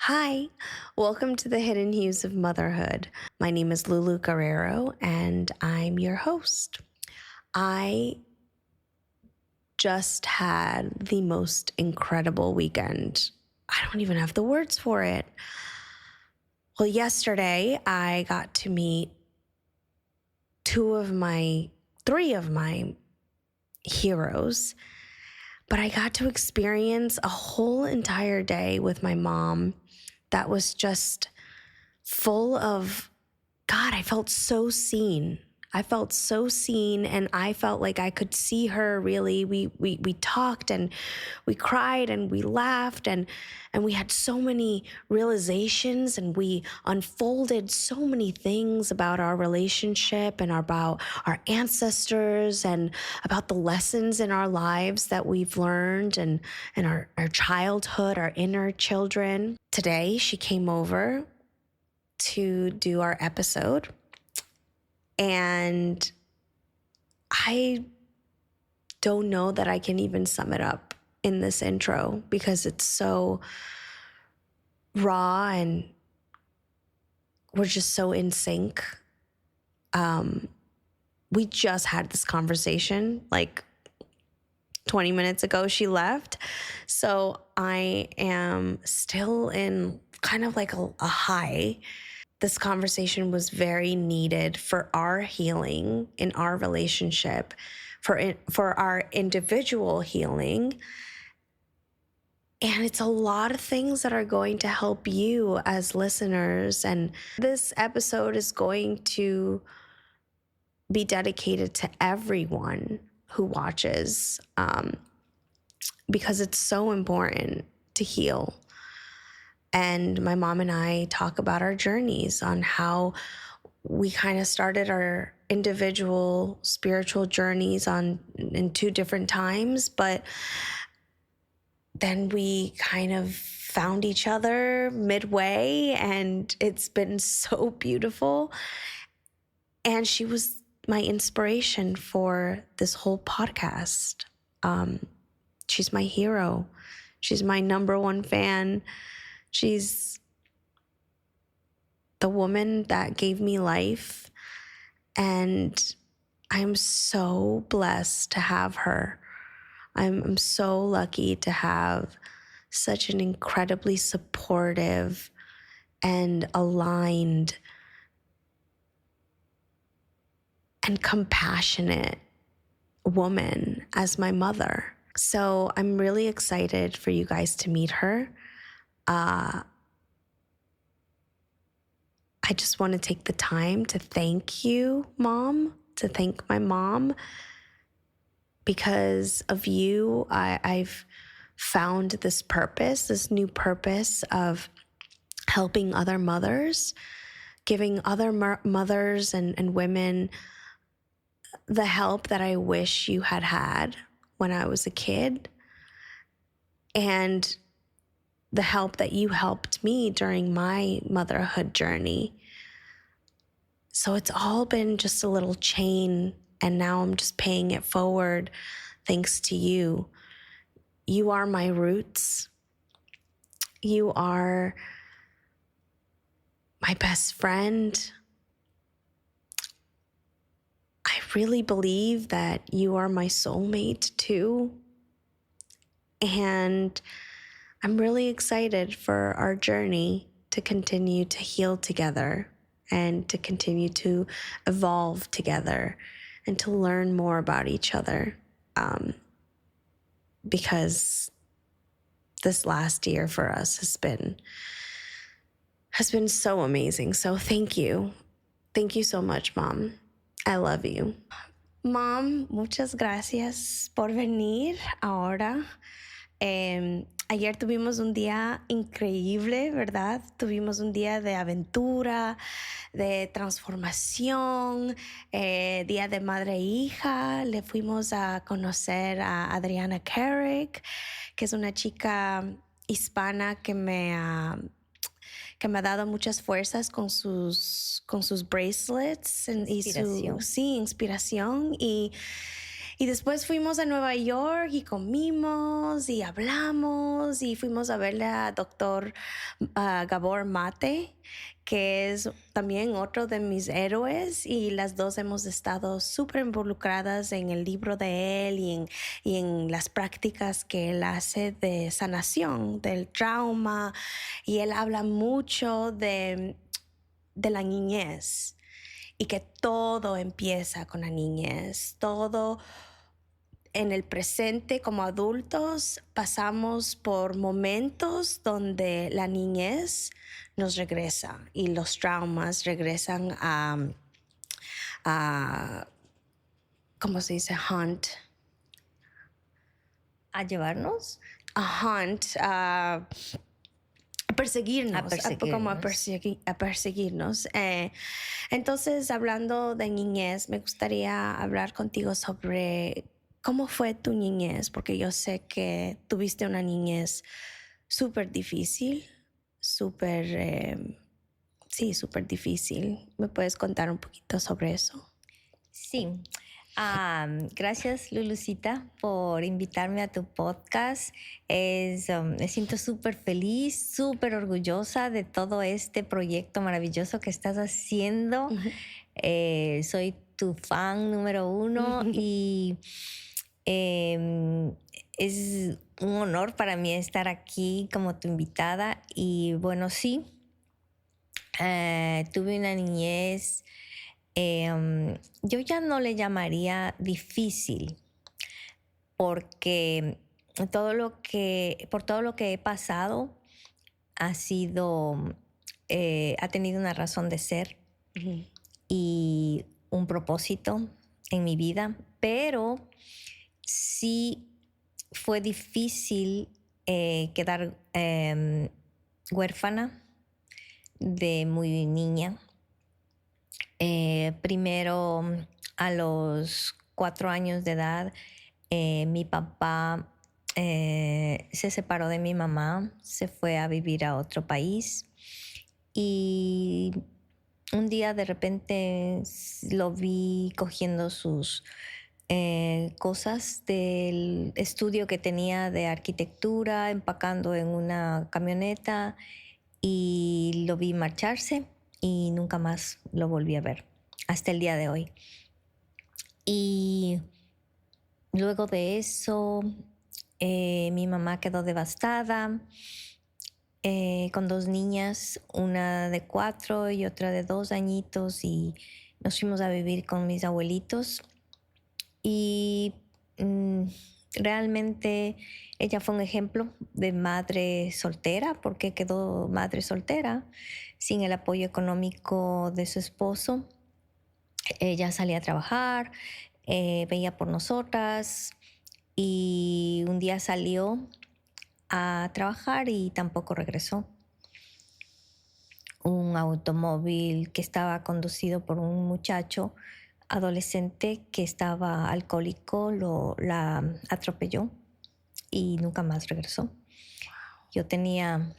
Hi, welcome to the Hidden Hues of Motherhood. My name is Lulu Guerrero, and I'm your host. I just had the most incredible weekend. I don't even have the words for it. Well, yesterday I got to meet three of my heroes, but I got to experience a whole entire day with my mom that was just full of God. I felt so seen. And I felt like I could see her really. We talked and we cried and we laughed and we had so many realizations and we unfolded so many things about our relationship and about our ancestors and about the lessons in our lives that we've learned and our childhood, our inner children. Today she came over to do our episode. And I don't know that I can even sum it up in this intro because it's so raw and we're just so in sync. We just had this conversation like 20 minutes ago. She left. So I am still in kind of like a high. This conversation was very needed for our healing in our relationship, for our individual healing. And it's a lot of things that are going to help you as listeners. And this episode is going to be dedicated to everyone who watches because it's so important to heal. And my mom and I talk about our journeys on how we kind of started our individual spiritual journeys in two different times, but then we kind of found each other midway, and it's been so beautiful. And she was my inspiration for this whole podcast. She's my hero. She's my number one fan. She's the woman that gave me life, and I'm so blessed to have her. I'm so lucky to have such an incredibly supportive and aligned and compassionate woman as my mother. So I'm really excited for you guys to meet her. I just want to take the time to thank you, Mom, to thank my mom. Because of you, I've found this purpose, this new purpose of helping other mothers, giving other mothers and women the help that I wish you had had when I was a kid, and the help that you helped me during my motherhood journey. So it's all been just a little chain, and now I'm just paying it forward thanks to you. You are my roots. You are my best friend. I really believe that you are my soulmate too. And I'm really excited for our journey to continue to heal together and to continue to evolve together and to learn more about each other. Because this last year for us has been so amazing. So thank you. Thank you so much, Mom. I love you. Mom, muchas gracias por venir ahora. Ayer tuvimos un día increíble, ¿verdad? Tuvimos un día de aventura, de transformación, día de madre e hija. Le fuimos a conocer a Adriana Carrick, que es una chica hispana que me ha dado muchas fuerzas con sus bracelets y su inspiración. Y Y después fuimos a Nueva York y comimos y hablamos y fuimos a verle a doctor Gabor Mate, que es también otro de mis héroes, y las dos hemos estado súper involucradas en el libro de él y en las prácticas que él hace de sanación del trauma, y él habla mucho de la niñez y que todo empieza con la niñez, todo en el presente como adultos pasamos por momentos donde la niñez nos regresa y los traumas regresan a ¿cómo se dice? Haunt. ¿A llevarnos? A haunt, a perseguirnos, como a perseguirnos. Entonces, hablando de niñez, me gustaría hablar contigo sobre cómo fue tu niñez, porque yo sé que tuviste una niñez súper difícil, súper difícil. ¿Me puedes contar un poquito sobre eso? Sí. Gracias, Lulucita, por invitarme a tu podcast. Me siento súper feliz, súper orgullosa de todo este proyecto maravilloso que estás haciendo. Soy tu fan número 1 y es un honor para mí estar aquí como tu invitada. Y bueno, sí, tuve una niñez. Yo ya no le llamaría difícil porque por todo lo que he pasado ha tenido una razón de ser y un propósito en mi vida, pero sí fue difícil quedar huérfana de muy niña. Primero, a los 4 años de edad, mi papá se separó de mi mamá, se fue a vivir a otro país y un día de repente lo vi cogiendo sus cosas del estudio que tenía de arquitectura, empacando en una camioneta, y lo vi marcharse y nunca más lo volví a ver hasta el día de hoy. Y luego de eso, mi mamá quedó devastada con 2 niñas, una de 4 y otra de 2 añitos, y nos fuimos a vivir con mis abuelitos. Y realmente ella fue un ejemplo de madre soltera, porque quedó madre soltera sin el apoyo económico de su esposo. Ella salía a trabajar, veía por nosotras, y un día salió a trabajar y tampoco regresó. Un automóvil que estaba conducido por un muchacho adolescente que estaba alcohólico la atropelló y nunca más regresó. Yo tenía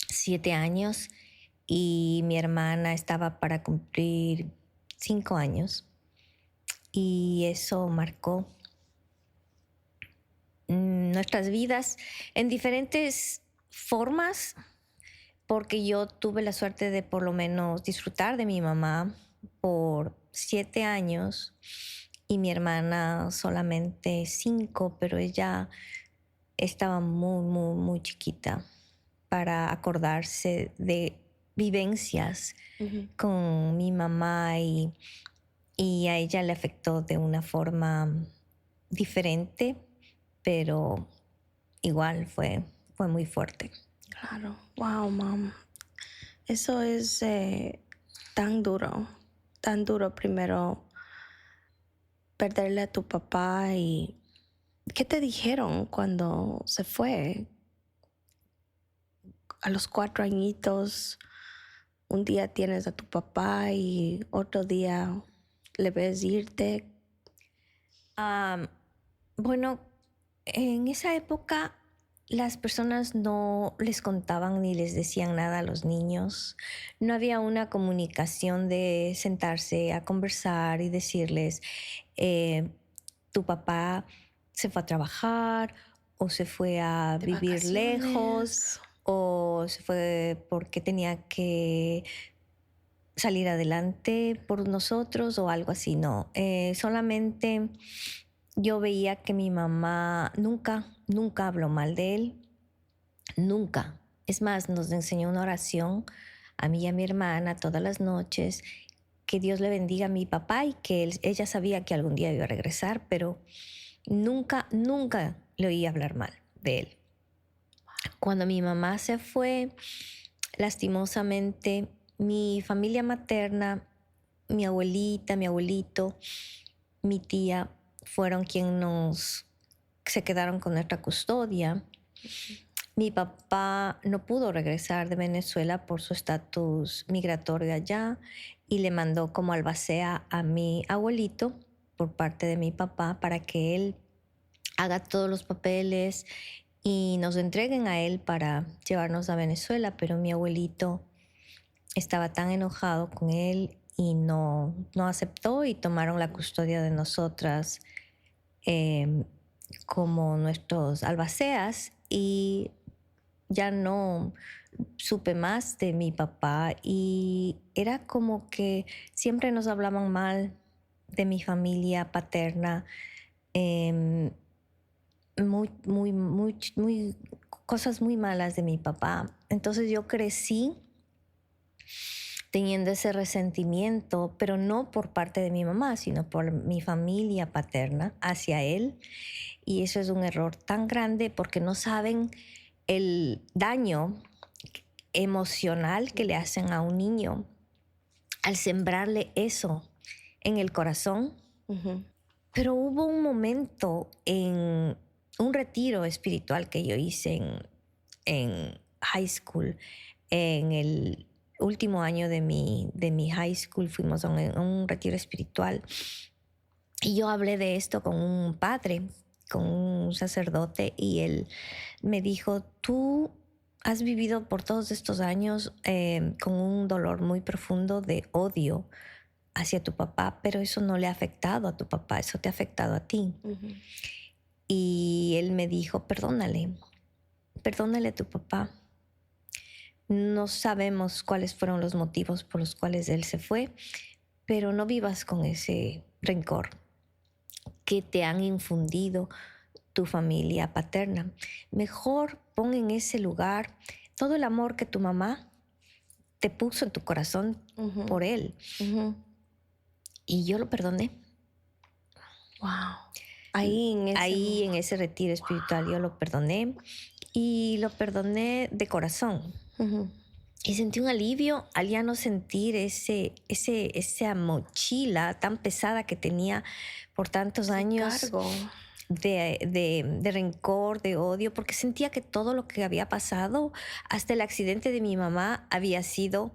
7 años y mi hermana estaba para cumplir 5 años, y eso marcó nuestras vidas en diferentes formas, porque yo tuve la suerte de por lo menos disfrutar de mi mamá por 7 años y mi hermana solamente 5, pero ella estaba muy, muy, muy chiquita para acordarse de vivencias con mi mamá, y a ella le afectó de una forma diferente, pero igual fue muy fuerte. Claro. Wow, mom. Eso es tan duro primero perderle a tu papá. ¿Y qué te dijeron cuando se fue? A los 4 añitos, un día tienes a tu papá y otro día le ves irte. Bueno, en esa época las personas no les contaban ni les decían nada a los niños. No había una comunicación de sentarse a conversar y decirles, tu papá se fue a trabajar o se fue a De vivir lejos vacaciones. o se fue porque tenía que salir adelante por nosotros o algo así, no. Solamente yo veía que mi mamá nunca habló mal de él, nunca. Es más, nos enseñó una oración a mí y a mi hermana todas las noches, que Dios le bendiga a mi papá y que ella sabía que algún día iba a regresar, pero nunca le oí hablar mal de él. Cuando mi mamá se fue, lastimosamente, mi familia materna, mi abuelita, mi abuelito, mi tía, fueron quienes se quedaron con nuestra custodia. Mi papá no pudo regresar de Venezuela por su estatus migratorio allá y le mandó como albacea a mi abuelito por parte de mi papá para que él haga todos los papeles y nos entreguen a él para llevarnos a Venezuela, pero mi abuelito estaba tan enojado con él y no aceptó y tomaron la custodia de nosotras como nuestros albaceas y ya no supe más de mi papá y era como que siempre nos hablaban mal de mi familia paterna, em, muy cosas muy malas de mi papá. Entonces yo crecí teniendo ese resentimiento, pero no por parte de mi mamá, sino por mi familia paterna hacia él. Y eso es un error tan grande porque no saben el daño emocional que le hacen a un niño al sembrarle eso en el corazón. Ujú. Pero hubo un momento en un retiro espiritual que yo hice en high school, en el último año de mi high school, fuimos a un retiro espiritual y yo hablé de esto con un padre, con un sacerdote, y él me dijo, tú has vivido por todos estos años con un dolor muy profundo de odio hacia tu papá, pero eso no le ha afectado a tu papá, eso te ha afectado a ti. Ujú. Y él me dijo, perdónale a tu papá. No sabemos cuáles fueron los motivos por los cuales él se fue, pero no vivas con ese rencor que te han infundido tu familia paterna. Mejor pon en ese lugar todo el amor que tu mamá te puso en tu corazón Ujú. por él. Ujú. Y yo lo perdoné. Wow. Ahí En ese retiro espiritual yo lo perdoné y lo perdoné de corazón. Ujú. Y sentí un alivio al ya no sentir esa mochila tan pesada que tenía por tantos Ese años cargo. de rencor, de odio, porque sentía que todo lo que había pasado, hasta el accidente de mi mamá, había sido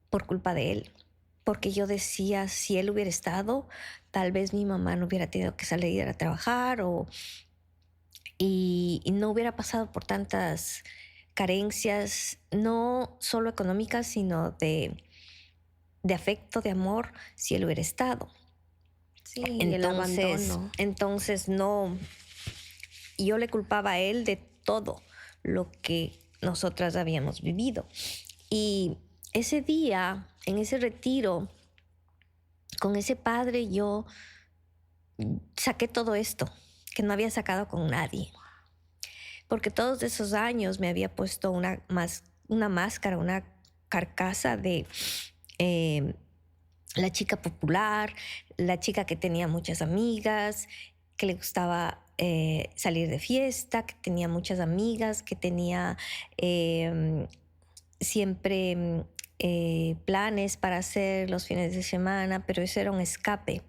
por culpa de él. Porque yo decía, si él hubiera estado, tal vez mi mamá no hubiera tenido que salir a trabajar y no hubiera pasado por tantas carencias, no solo económicas, sino de afecto, de amor, si él hubiera estado. Sí, el abandono. Entonces no, yo le culpaba a él de todo lo que nosotras habíamos vivido. Y ese día, en ese retiro, con ese padre, yo saqué todo esto que no había sacado con nadie. Porque todos esos años me había puesto una máscara, una carcasa de la chica popular, la chica que tenía muchas amigas, que le gustaba salir de fiesta, que tenía muchas amigas, que tenía siempre planes para hacer los fines de semana, pero eso era un escape.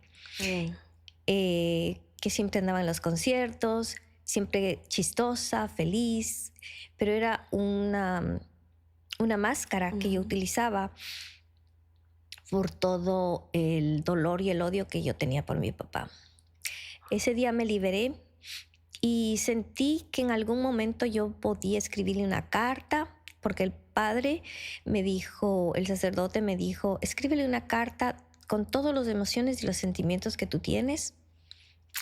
Que siempre andaba en los conciertos, siempre chistosa, feliz, pero era una máscara que yo utilizaba por todo el dolor y el odio que yo tenía por mi papá. Ese día me liberé y sentí que en algún momento yo podía escribirle una carta, porque el padre me dijo, el sacerdote me dijo, escríbele una carta con todas las emociones y los sentimientos que tú tienes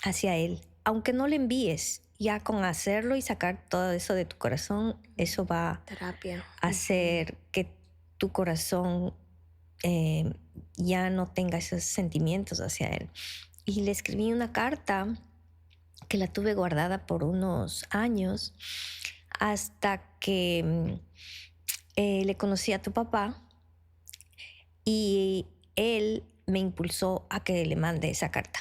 hacia Él. Aunque no le envíes, ya con hacerlo y sacar todo eso de tu corazón, eso va Terapia. a hacer que tu corazón ya no tenga esos sentimientos hacia Él. Y le escribí una carta que la tuve guardada por unos años hasta que le conocí a tu papá y él me impulsó a que le mande esa carta.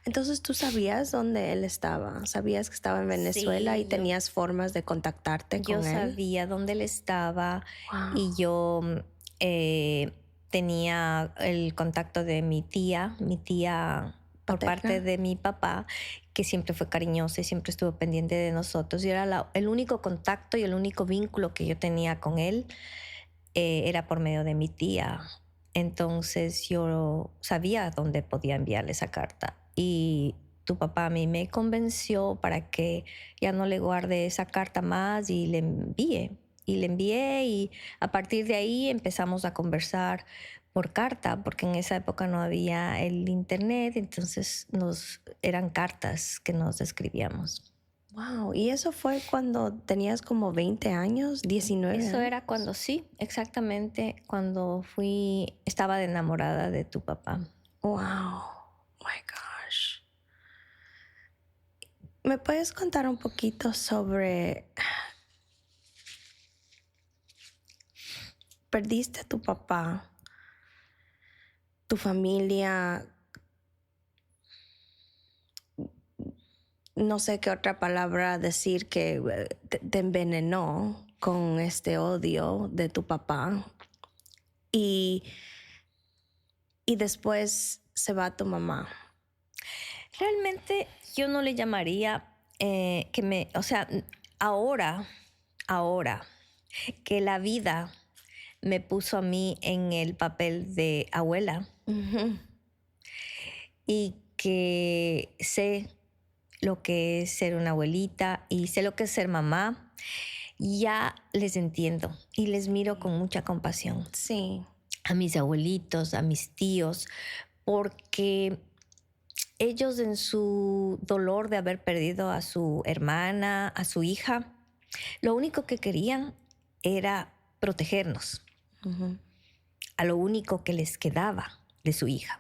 Entonces tú sabías dónde él estaba, sabías que estaba en Venezuela Sí, y tenías formas de contactarte yo con él. sabía dónde él estaba Wow. y yo tenía el contacto de mi tía por ¿Paterna? parte de mi papá, que siempre fue cariñosa y siempre estuvo pendiente de nosotros. Y era el único contacto y el único vínculo que yo tenía con él era por medio de mi tía. Entonces yo sabía dónde podía enviarle esa carta. Y tu papá a mí me convenció para que ya no le guarde esa carta más y le envié. Y le envié y a partir de ahí empezamos a conversar por carta, porque en esa época no había el internet, entonces eran cartas que nos escribíamos. Wow. ¿Y eso fue cuando tenías como 20 años, 19 Eso años? era cuando sí, exactamente cuando estaba enamorada de tu papá. Wow. Oh my gosh. ¿Me puedes contar un poquito sobre... Perdiste a tu papá, tu familia, no sé qué otra palabra decir, que te envenenó con este odio de tu papá y después se va tu mamá. Realmente yo no le llamaría o sea, ahora que la vida me puso a mí en el papel de abuela Ujú. y que sé lo que es ser una abuelita y sé lo que es ser mamá, ya les entiendo y les miro con mucha compasión Sí. a mis abuelitos, a mis tíos, porque ellos en su dolor de haber perdido a su hermana, a su hija, lo único que querían era protegernos, Ujú. a lo único que les quedaba de su hija.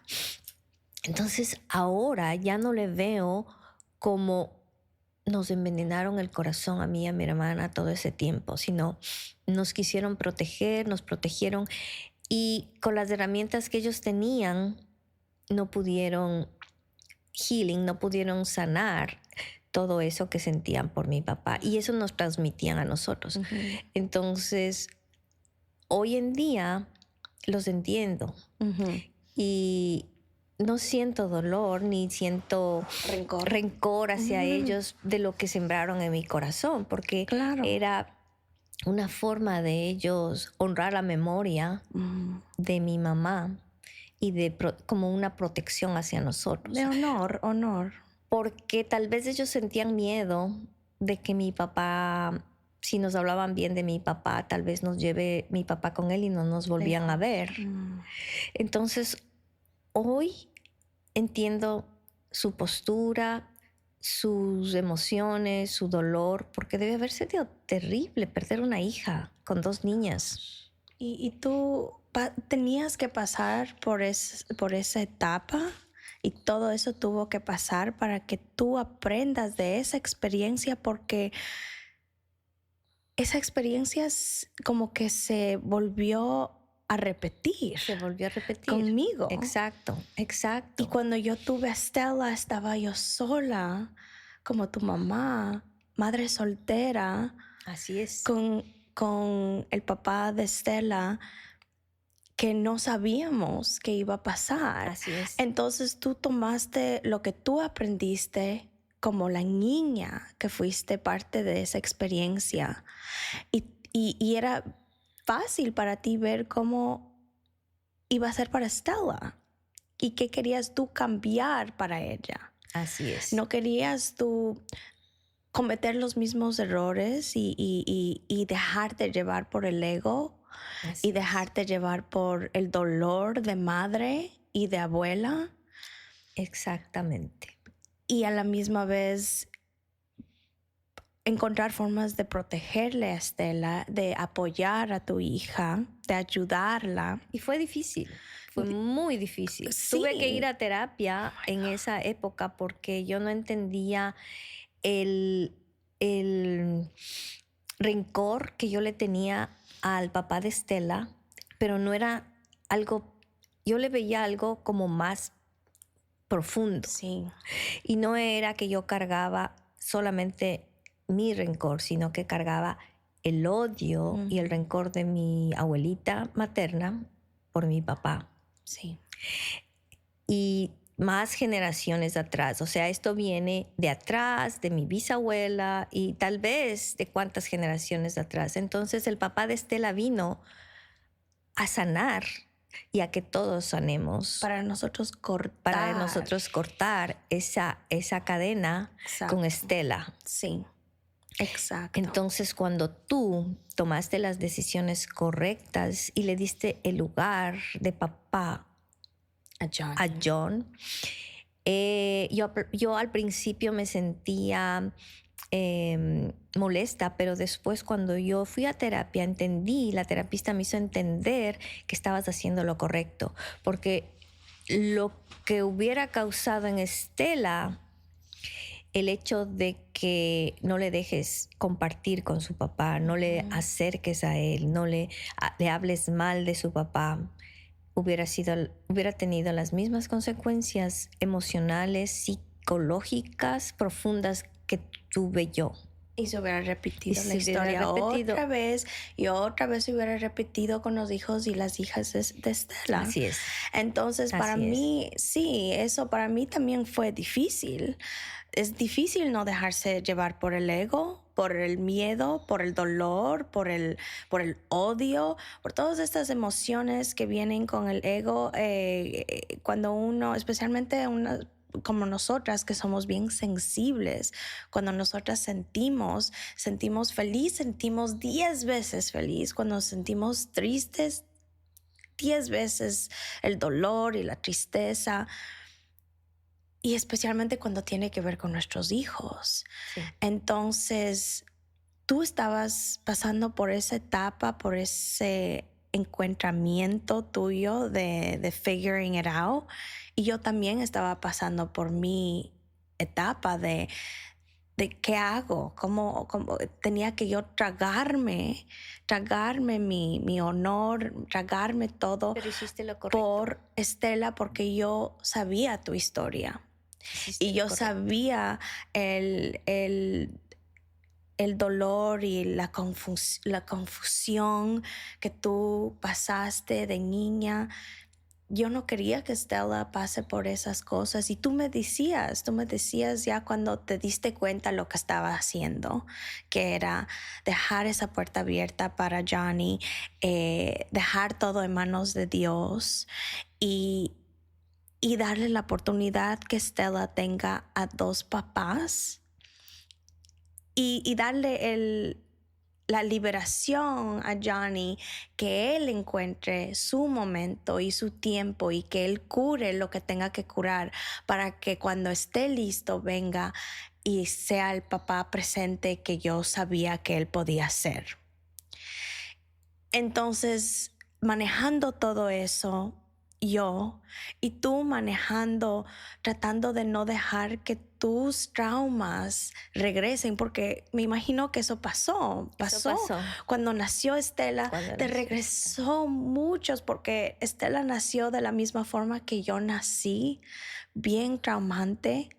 Entonces ahora ya no le veo como nos envenenaron el corazón a mí y a mi hermana todo ese tiempo, sino nos quisieron proteger, nos protegieron y con las herramientas que ellos tenían no pudieron healing, no pudieron sanar todo eso que sentían por mi papá y eso nos transmitían a nosotros. Ujú. Entonces, hoy en día los entiendo Ujú. y no siento dolor ni siento rencor hacia ellos de lo que sembraron en mi corazón, porque Claro. era una forma de ellos honrar la memoria Ujú. de mi mamá y como una protección hacia nosotros. De honor. Porque tal vez ellos sentían miedo de que mi papá, si nos hablaban bien de mi papá, tal vez nos lleve mi papá con él y no nos volvían a ver. Entonces, hoy entiendo su postura, sus emociones, su dolor, porque debe haber sido terrible perder una hija con 2 niñas. Y tú tenías que pasar por esa etapa y todo eso tuvo que pasar para que tú aprendas de esa experiencia, porque esa experiencia como que se volvió a repetir Se volvió a repetir. conmigo. Exacto. Y cuando yo tuve a Stella, estaba yo sola, como tu mamá, madre soltera, Así es. con el papá de Stella, que no sabíamos que iba a pasar. Así es. Entonces tú tomaste lo que tú aprendiste como la niña que fuiste parte de esa experiencia y era fácil para ti ver cómo iba a ser para Stella y qué querías tú cambiar para ella. Así es. No querías tú cometer los mismos errores y dejarte llevar por el ego. Así Y dejarte llevar por el dolor de madre y de abuela. Exactamente. Y a la misma vez encontrar formas de protegerle a Estela, de apoyar a tu hija, de ayudarla. Y fue difícil, fue muy difícil. Tuve que ir Sí, a terapia en esa época porque yo no entendía el rencor que yo le tenía al papá de Estela, pero no era algo, yo le veía algo como más profundo. sí, Y no era que yo cargaba solamente mi rencor, sino que cargaba el odio y el rencor de mi abuelita materna por mi papá. sí. Y más generaciones de atrás. O sea, esto viene de atrás, de mi bisabuela y tal vez de cuántas generaciones de atrás. Entonces el papá de Estela vino a sanar y a que todos sanemos. Para nosotros cortar. Para nosotros cortar esa cadena Exacto. con Estela. Sí, exacto. Entonces, cuando tú tomaste las decisiones correctas y le diste el lugar de papá a John. a John, yo al principio me sentía molesta, pero después cuando yo fui a terapia entendí, la terapista me hizo entender que estabas haciendo lo correcto, porque lo que hubiera causado en Estela el hecho de que no le dejes compartir con su papá, no le acerques a él, no le hables mal de su papá, hubiera tenido las mismas consecuencias emocionales, psicológicas, profundas que tuve yo. Y se hubiera repetido la se hubiera historia repetido. otra vez y otra vez se hubiera repetido con los hijos y las hijas de Estela. Así es. Entonces, para Así es. mí, sí, eso para mí también fue difícil. Es difícil no dejarse llevar por el ego, por el miedo, por el dolor, por el odio, por todas estas emociones que vienen con el ego cuando uno, especialmente como nosotras que somos bien sensibles, cuando nosotras sentimos feliz, sentimos 10 veces feliz, cuando sentimos tristes, 10 veces el dolor y la tristeza. Y especialmente cuando tiene que ver con nuestros hijos. Sí. Entonces, tú estabas pasando por esa etapa, por ese encuentramiento tuyo de figuring it out. Y yo también estaba pasando por mi etapa de qué hago, cómo tenía que yo tragarme mi honor, tragarme todo. Pero hiciste lo correcto. Por Estela, porque yo sabía tu historia. Hiciste Y lo yo correcto. sabía el dolor y la confusión que tú pasaste de niña. Yo no quería que Estela pase por esas cosas. Y tú me decías ya cuando te diste cuenta lo que estaba haciendo, que era dejar esa puerta abierta para Johnny, dejar todo en manos de Dios y darle la oportunidad que Estela tenga a 2 papás y darle la liberación a Johnny, que él encuentre su momento y su tiempo y que él cure lo que tenga que curar para que cuando esté listo venga y sea el papá presente que yo sabía que él podía ser. Entonces, manejando todo eso, yo y tú manejando, tratando de no dejar que tus traumas regresen, porque me imagino que eso pasó. Cuando nació Estela, te regresó muchos, porque Estela nació de la misma forma que yo nací, bien traumante.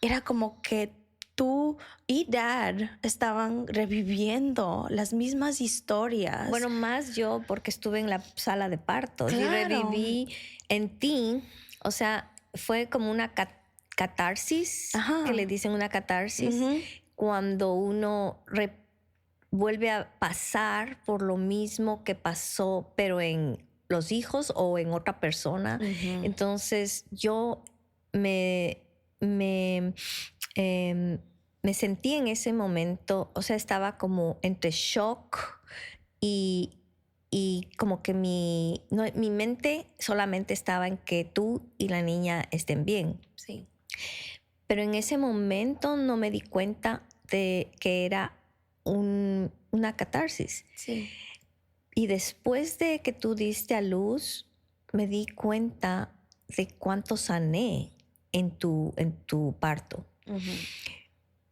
Era como que tú y Dad estaban reviviendo las mismas historias. Bueno, más yo porque estuve en la sala de parto. Claro. Y reviví en ti. O sea, fue como una catarsis, que le dicen una catarsis, cuando uno vuelve a pasar por lo mismo que pasó, pero en los hijos o en otra persona. Entonces yo me sentí en ese momento, o sea, estaba como entre shock y y como que mi mente solamente estaba en que tú y la niña estén bien. Sí. Pero en ese momento no me di cuenta de que era una catarsis. Sí. Y después de que tú diste a luz, me di cuenta de cuánto sané en tu parto.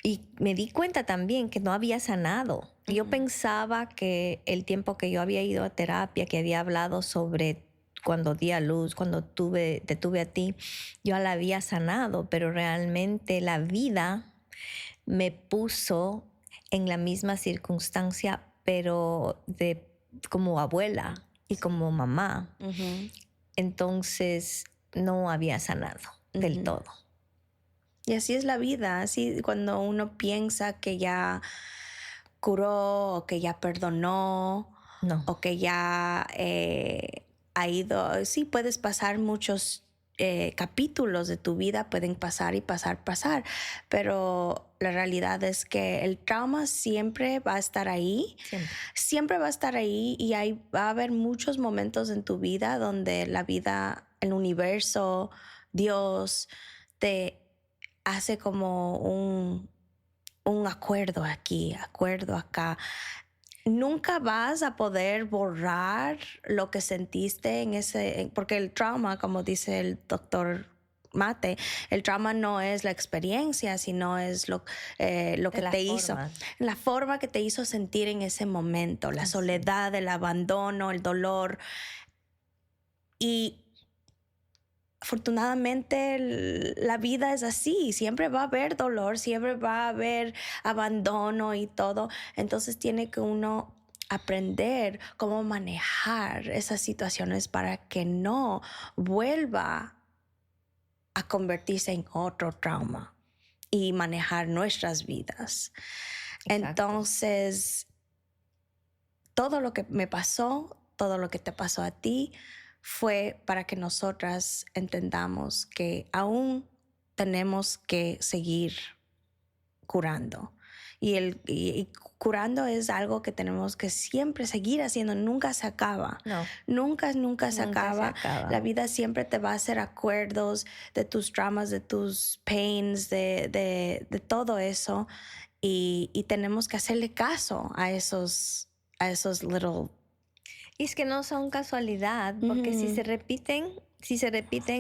Y me di cuenta también que no había sanado. Yo pensaba que el tiempo que yo había ido a terapia, que había hablado sobre cuando di a luz, cuando te tuve a ti, yo la había sanado, pero realmente la vida me puso en la misma circunstancia, pero como abuela y como mamá. Entonces no había sanado del todo. Y así es la vida, así cuando uno piensa que ya curó o que ya perdonó No. o que ya ha ido, sí puedes pasar muchos capítulos de tu vida, pueden pasar y pasar, pero la realidad es que el trauma siempre va a estar ahí, siempre va a estar ahí y va a haber muchos momentos en tu vida donde la vida, el universo, Dios te hace como un acuerdo aquí, acuerdo acá. Nunca vas a poder borrar lo que sentiste porque el trauma, como dice el doctor Mate, el trauma no es la experiencia, sino es lo que te hizo, la forma que te hizo sentir en ese momento, la soledad, el abandono, el dolor. Y afortunadamente la vida es así, siempre va a haber dolor, siempre va a haber abandono y todo. Entonces tiene que uno aprender cómo manejar esas situaciones para que no vuelva a convertirse en otro trauma y manejar nuestras vidas. Exacto. Entonces, todo lo que me pasó, todo lo que te pasó a ti, fue para que nosotras entendamos que aún tenemos que seguir curando. Y curando es algo que tenemos que siempre seguir haciendo, nunca se acaba. No. Nunca se acaba. La vida siempre te va a hacer acuerdos de tus traumas, de tus pains, de todo eso. Y tenemos que hacerle caso a esos little. Y es que no son casualidad, porque si se repiten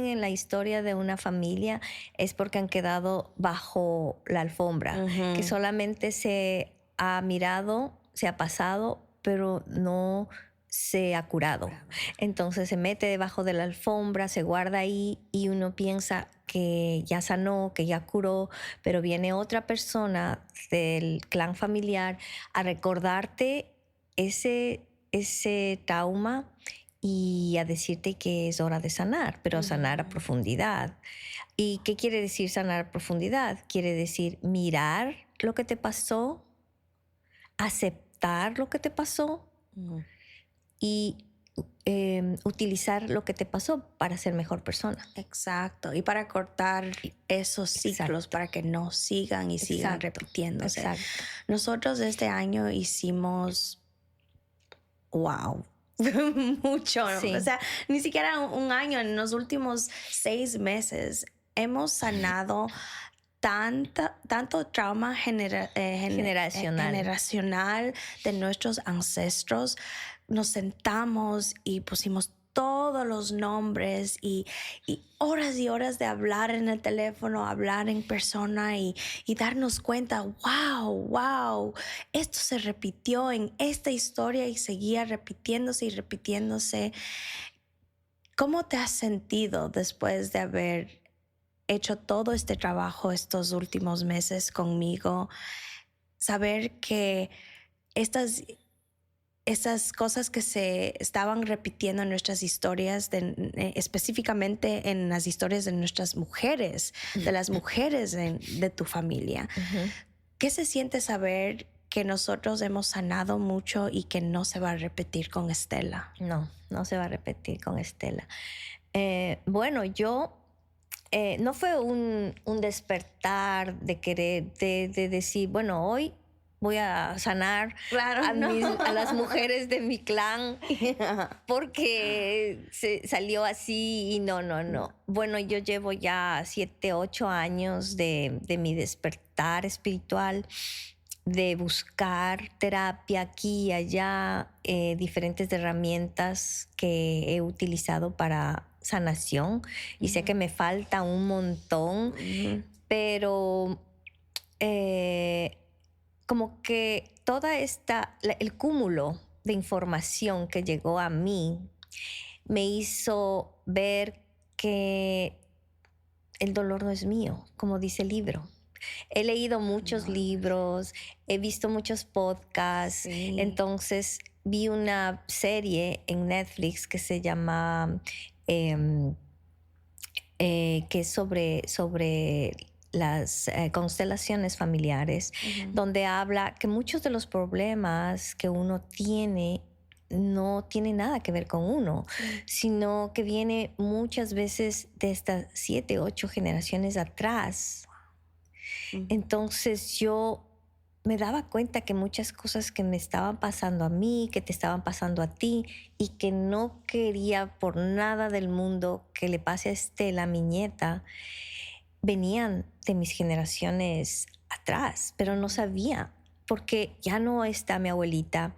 en la historia de una familia, es porque han quedado bajo la alfombra, que solamente se ha mirado, se ha pasado, pero no se ha curado. Entonces se mete debajo de la alfombra, se guarda ahí y uno piensa que ya sanó, que ya curó, pero viene otra persona del clan familiar a recordarte ese trauma y a decirte que es hora de sanar, pero sanar a profundidad. ¿Y qué quiere decir sanar a profundidad? Quiere decir mirar lo que te pasó, aceptar lo que te pasó y utilizar lo que te pasó para ser mejor persona. Exacto. Y para cortar esos ciclos, para que no sigan y sigan repitiéndose. Exacto. Nosotros este año hicimos wow, mucho. Sí. O sea, ni siquiera un año, en los últimos 6 meses hemos sanado tanto trauma generacional de nuestros ancestros. Nos sentamos y pusimos todos los nombres y horas y horas de hablar en el teléfono, hablar en persona y darnos cuenta, wow, esto se repitió en esta historia y seguía repitiéndose y repitiéndose. ¿Cómo te has sentido después de haber hecho todo este trabajo estos últimos meses conmigo? Saber que estas cosas que se estaban repitiendo en nuestras historias, específicamente en las historias de nuestras mujeres, de las mujeres de tu familia. ¿Qué se siente saber que nosotros hemos sanado mucho y que no se va a repetir con Estela? No se va a repetir con Estela. Bueno, yo no fue un despertar de querer, de decir, bueno, hoy voy a sanar Claro, a, no. a las mujeres de mi clan porque se salió así y no, no, no. Bueno, yo llevo ya 7, 8 años de mi despertar espiritual, de buscar terapia aquí y allá, diferentes herramientas que he utilizado para sanación y sé que me falta un montón, pero como que el cúmulo de información que llegó a mí me hizo ver que el dolor no es mío, como dice el libro. He leído muchos libros, he visto muchos podcasts, Sí. entonces vi una serie en Netflix que se llama, que es sobre las constelaciones familiares, donde habla que muchos de los problemas que uno tiene no tiene nada que ver con uno, sino que viene muchas veces de estas 7, 8 generaciones atrás. Entonces yo me daba cuenta que muchas cosas que me estaban pasando a mí, que te estaban pasando a ti, y que no quería por nada del mundo que le pase a Estela, mi nieta, venían de mis generaciones atrás, pero no sabía, porque ya no está mi abuelita,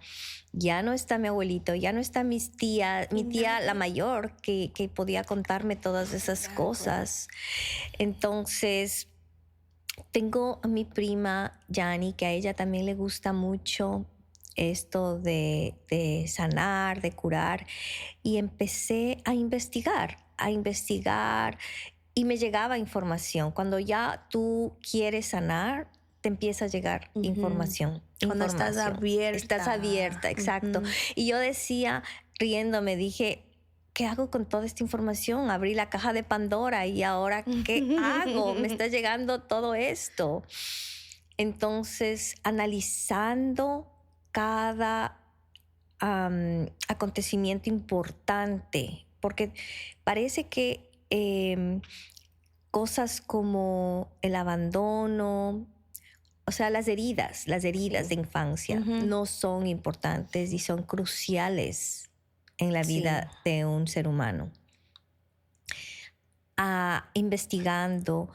ya no está mi abuelito, ya no está mi tía la mayor, que podía contarme todas esas cosas. Entonces, tengo a mi prima Yani, que a ella también le gusta mucho esto de sanar, de curar, y empecé a investigar y me llegaba información. Cuando ya tú quieres sanar, te empieza a llegar información. Cuando estás abierta. Estás abierta, exacto. Y yo decía, riéndome, dije, ¿qué hago con toda esta información? Abrí la caja de Pandora y ahora, ¿qué hago? Me está llegando todo esto. Entonces, analizando cada acontecimiento importante, porque parece que cosas como el abandono, o sea, las heridas de infancia no son importantes y son cruciales en la vida de un ser humano. Investigando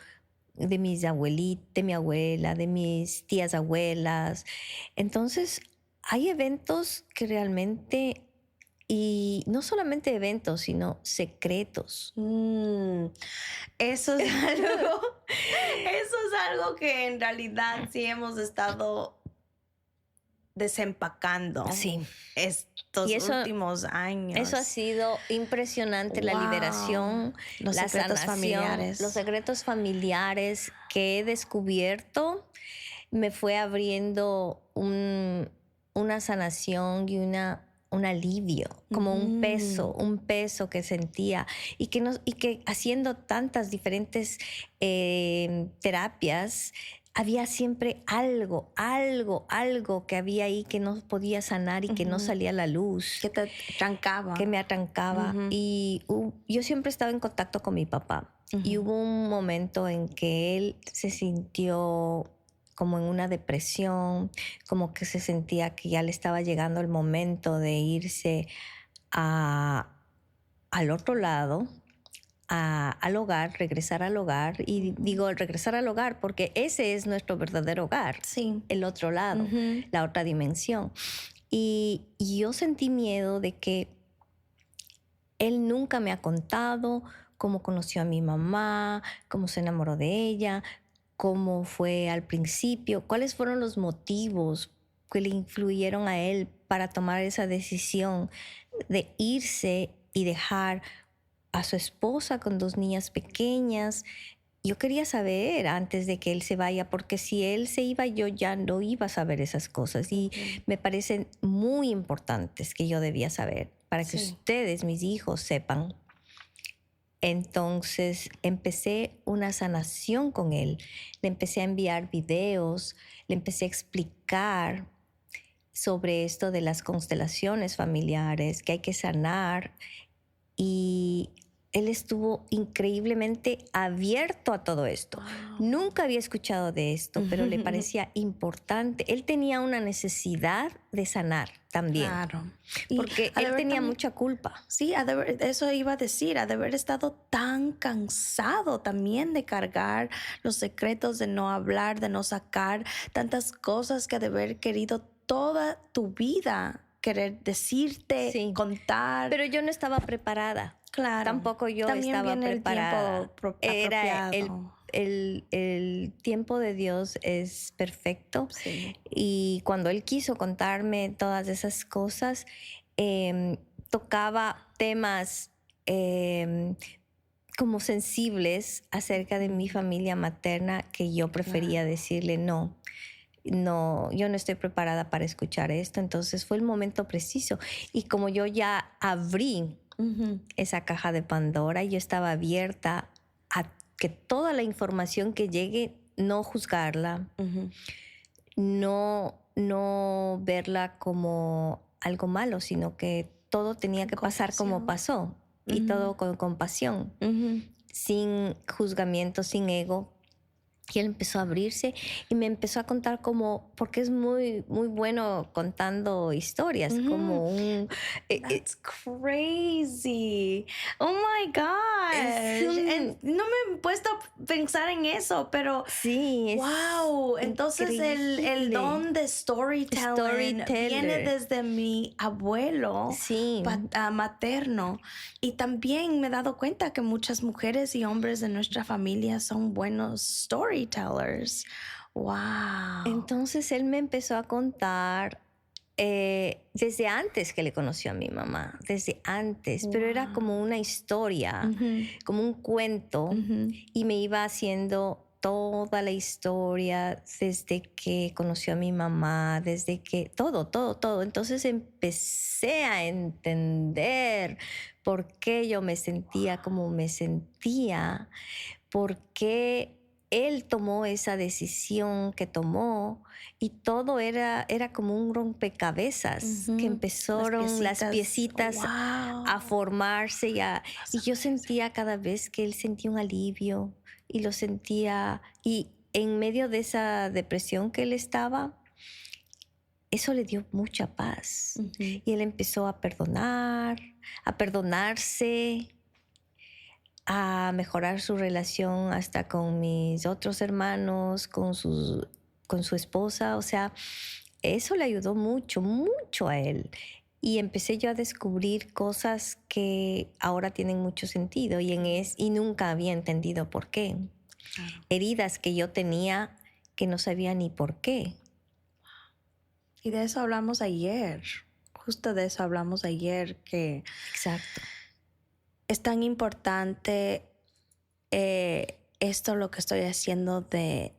de mis abuelitas, de mi abuela, de mis tías abuelas. Entonces, hay eventos que realmente, y no solamente eventos, sino secretos. Eso es algo que en realidad sí hemos estado desempacando. Sí. Estos últimos años. Eso ha sido impresionante, la liberación, los la secretos sanación, familiares. los secretos familiares que he descubierto me fue abriendo una sanación y un alivio, como un peso que sentía y que haciendo tantas diferentes terapias, había siempre algo que había ahí que no podía sanar y que no salía a la luz. Que te trancaba. Que me atrancaba. Y yo siempre estaba en contacto con mi papá. Y hubo un momento en que él se sintió como en una depresión, como que se sentía que ya le estaba llegando el momento de irse al otro lado, al hogar, regresar al hogar. Y digo regresar al hogar porque ese es nuestro verdadero hogar, el otro lado, la otra dimensión. Y yo sentí miedo de que él nunca me ha contado cómo conoció a mi mamá, cómo se enamoró de ella, cómo fue al principio, cuáles fueron los motivos que le influyeron a él para tomar esa decisión de irse y dejar a su esposa con 2 niñas pequeñas. Yo quería saber antes de que él se vaya, porque si él se iba, yo ya no iba a saber esas cosas. Y me parecen muy importantes que yo debía saber para que ustedes, mis hijos, sepan. Entonces empecé una sanación con él. Le empecé a enviar videos, le empecé a explicar sobre esto de las constelaciones familiares, que hay que sanar. Y él estuvo increíblemente abierto a todo esto. Wow. Nunca había escuchado de esto, pero le parecía importante. Él tenía una necesidad de sanar también, Claro. porque ha de él haber tenía también- mucha culpa. Sí, eso iba a decir, ha de haber estado tan cansado también de cargar los secretos, de no hablar, de no sacar tantas cosas que ha de haber querido toda tu vida querer decirte, Sí. contar. Pero yo no estaba preparada. Claro. Tampoco yo También estaba viene preparada. el tiempo Era apropiado. el tiempo de Dios es perfecto. Sí. Y cuando Él quiso contarme todas esas cosas, tocaba temas como sensibles acerca de mi familia materna que yo prefería decirle no. No, yo no estoy preparada para escuchar esto. Entonces fue el momento preciso. Y como yo ya abrí Ujú. esa caja de Pandora y yo estaba abierta a que toda la información que llegue, no juzgarla, Ujú. no verla como algo malo, sino que todo tenía Con que pasar como compasión. pasó y Ujú. todo con compasión, Ujú. sin juzgamiento, sin ego. Y él empezó a abrirse y me empezó a contar como, porque es muy, muy bueno contando historias, Ujú. como un... That's crazy. Oh my Es gosh. un- No me he puesto a pensar en eso, pero sí, es wow. Entonces el increíble. don de storytelling viene Storyteller. desde mi abuelo Sí, materno. Y también me he dado cuenta que muchas mujeres y hombres de nuestra familia son buenos storytellers. Wow. entonces él me empezó a contar desde antes que le conoció a mi mamá, desde antes, pero era Wow. como una historia, Ujú. como un cuento, Ujú. y me iba haciendo toda la historia desde que conoció a mi mamá, desde que todo. Entonces empecé a entender por qué yo me sentía como me sentía, por qué él tomó esa decisión que tomó y todo era como un rompecabezas que Ujú. empezaron las piecitas a Wow. formarse y yo sentía cada vez que él sentía un alivio y lo sentía y en medio de esa depresión que él estaba, eso le dio mucha paz Ujú. y él empezó a perdonar, a perdonarse, a mejorar su relación hasta con mis otros hermanos, con su esposa. O sea, eso le ayudó mucho, mucho a él. Y empecé yo a descubrir cosas que ahora tienen mucho sentido y nunca había entendido por qué. Claro. Heridas que yo tenía que no sabía ni por qué. Y de eso hablamos ayer. Justo de eso hablamos ayer, que Exacto. es tan importante esto lo que estoy haciendo de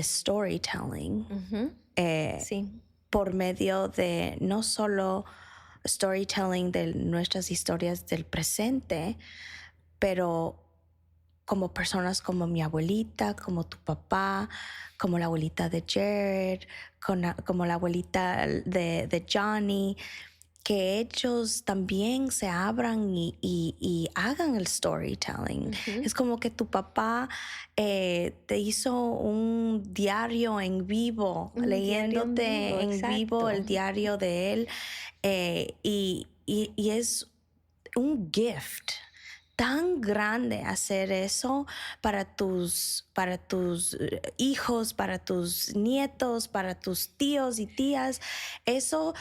storytelling. Ujú. Sí. Por medio de no solo storytelling de nuestras historias del presente, pero como personas como mi abuelita, como tu papá, como la abuelita de Jared, como la abuelita de Johnny, que ellos también se abran y hagan el storytelling. Ujú. Es como que tu papá te hizo un diario en vivo, Un diario en leyéndote vivo, en vivo el exacto. diario de él. Y es un gift tan grande hacer eso para tus hijos, para tus nietos, para tus tíos y tías. Eso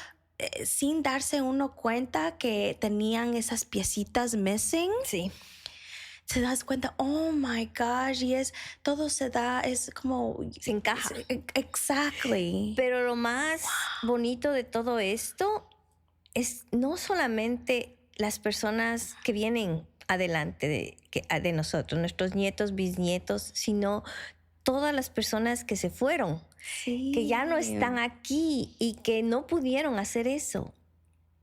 sin darse uno cuenta que tenían esas piecitas missing, Sí. se das cuenta, oh my gosh, y todo se da, es como... Se encaja. Exactly. Pero lo más bonito de todo esto es no solamente las personas que vienen adelante de nosotros, nuestros nietos, bisnietos, sino todas las personas que se fueron, Sí. que ya no están aquí y que no pudieron hacer eso,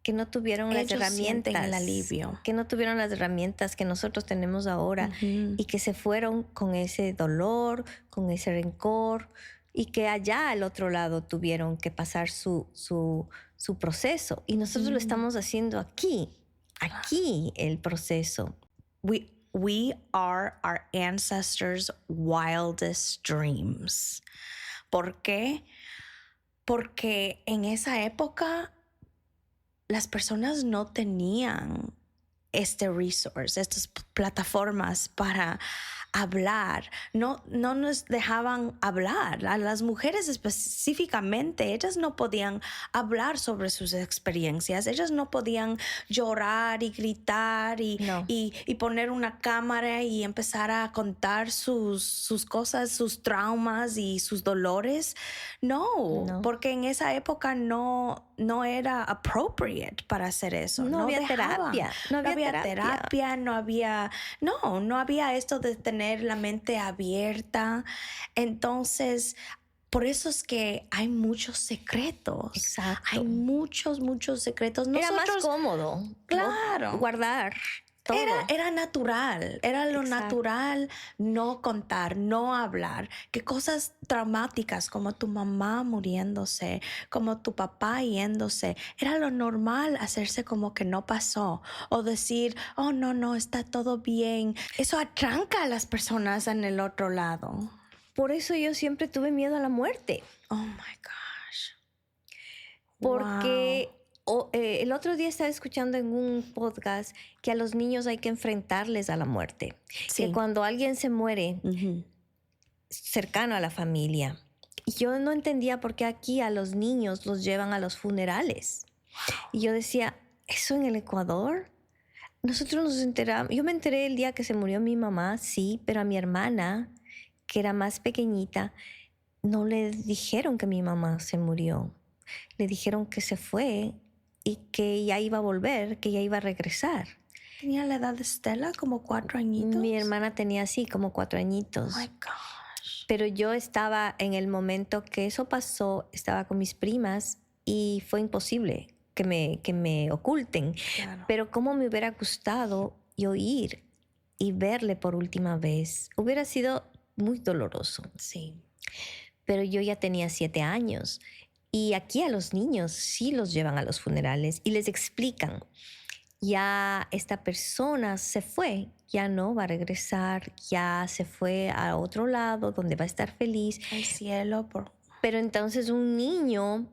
que no tuvieron las Ellos sienten herramientas, el alivio. que no tuvieron las herramientas que nosotros tenemos ahora Ujú. y que se fueron con ese dolor, con ese rencor y que allá al otro lado tuvieron que pasar su proceso y nosotros lo estamos haciendo aquí el proceso. we are our ancestors' wildest dreams. ¿Por qué? Porque en esa época las personas no tenían este resource, estas plataformas para hablar. No nos dejaban hablar. A las mujeres específicamente, ellas no podían hablar sobre sus experiencias. Ellas no podían llorar y gritar y poner una cámara y empezar a contar sus cosas, sus traumas y sus dolores. No, porque en esa época no era appropriate para hacer eso. No había terapia. No había terapia, no había esto de tener la mente abierta. Entonces, por eso es que hay muchos secretos. Exacto. Hay muchos secretos. Era más cómodo. Claro. Guardar todo. Era natural. Era lo natural no contar, no hablar. Que cosas traumáticas como tu mamá muriéndose, como tu papá yéndose, era lo normal hacerse como que no pasó. O decir, oh, no, está todo bien. Eso atranca a las personas en el otro lado. Por eso yo siempre tuve miedo a la muerte. Oh, my gosh. Porque el otro día estaba escuchando en un podcast que a los niños hay que enfrentarles a la muerte. Sí. Que cuando alguien se muere cercano a la familia, yo no entendía por qué aquí a los niños los llevan a los funerales. Y yo decía, ¿eso en el Ecuador? Nosotros nos enteramos. Yo me enteré el día que se murió mi mamá, sí, pero a mi hermana, que era más pequeñita, no le dijeron que mi mamá se murió. Le dijeron que se fue y que ya iba a volver, que ya iba a regresar. ¿Tenía la edad de Stella, como 4 añitos? Mi hermana tenía así, como 4 añitos. Oh my gosh. Pero yo estaba en el momento que eso pasó, estaba con mis primas y fue imposible que me oculten. Claro. Pero cómo me hubiera gustado yo ir y verle por última vez. Hubiera sido muy doloroso. Sí. Pero yo ya tenía 7 años. Y aquí a los niños sí los llevan a los funerales y les explican, ya esta persona se fue, ya no va a regresar, ya se fue a otro lado donde va a estar feliz. Al cielo. Pero entonces un niño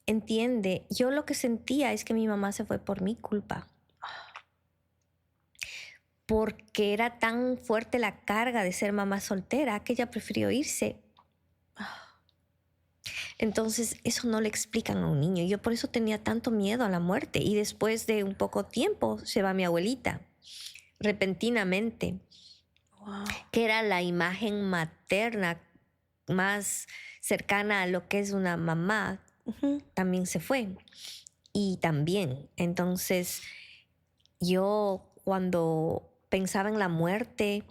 entiende, yo lo que sentía es que mi mamá se fue por mi culpa. Porque era tan fuerte la carga de ser mamá soltera que ella prefirió irse. Entonces, eso no le explican a un niño. Yo por eso tenía tanto miedo a la muerte. Y después de un poco tiempo se va mi abuelita, repentinamente, que era la imagen materna más cercana a lo que es una mamá. También se fue. Y también, entonces, yo cuando pensaba en la muerte,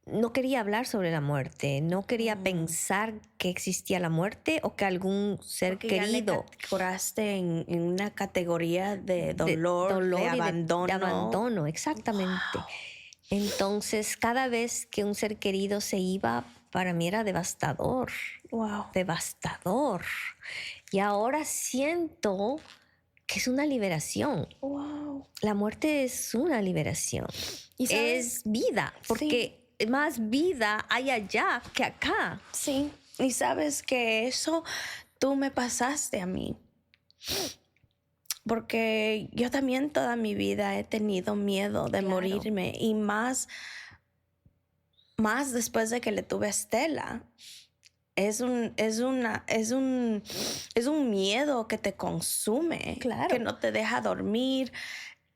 no quería hablar sobre la muerte, no quería pensar que existía la muerte o que algún ser porque querido. Ya le categoraste en una categoría de dolor de abandono. De abandono, exactamente. Wow. Entonces, cada vez que un ser querido se iba, para mí era devastador. Wow. Devastador. Y ahora siento que es una liberación. Wow. La muerte es una liberación. ¿Y es vida, porque más vida hay allá que acá. Sí, y sabes que eso tú me pasaste a mí. Porque yo también toda mi vida he tenido miedo de morirme y más después de que le tuve a Stella. Es un miedo que te consume, que no te deja dormir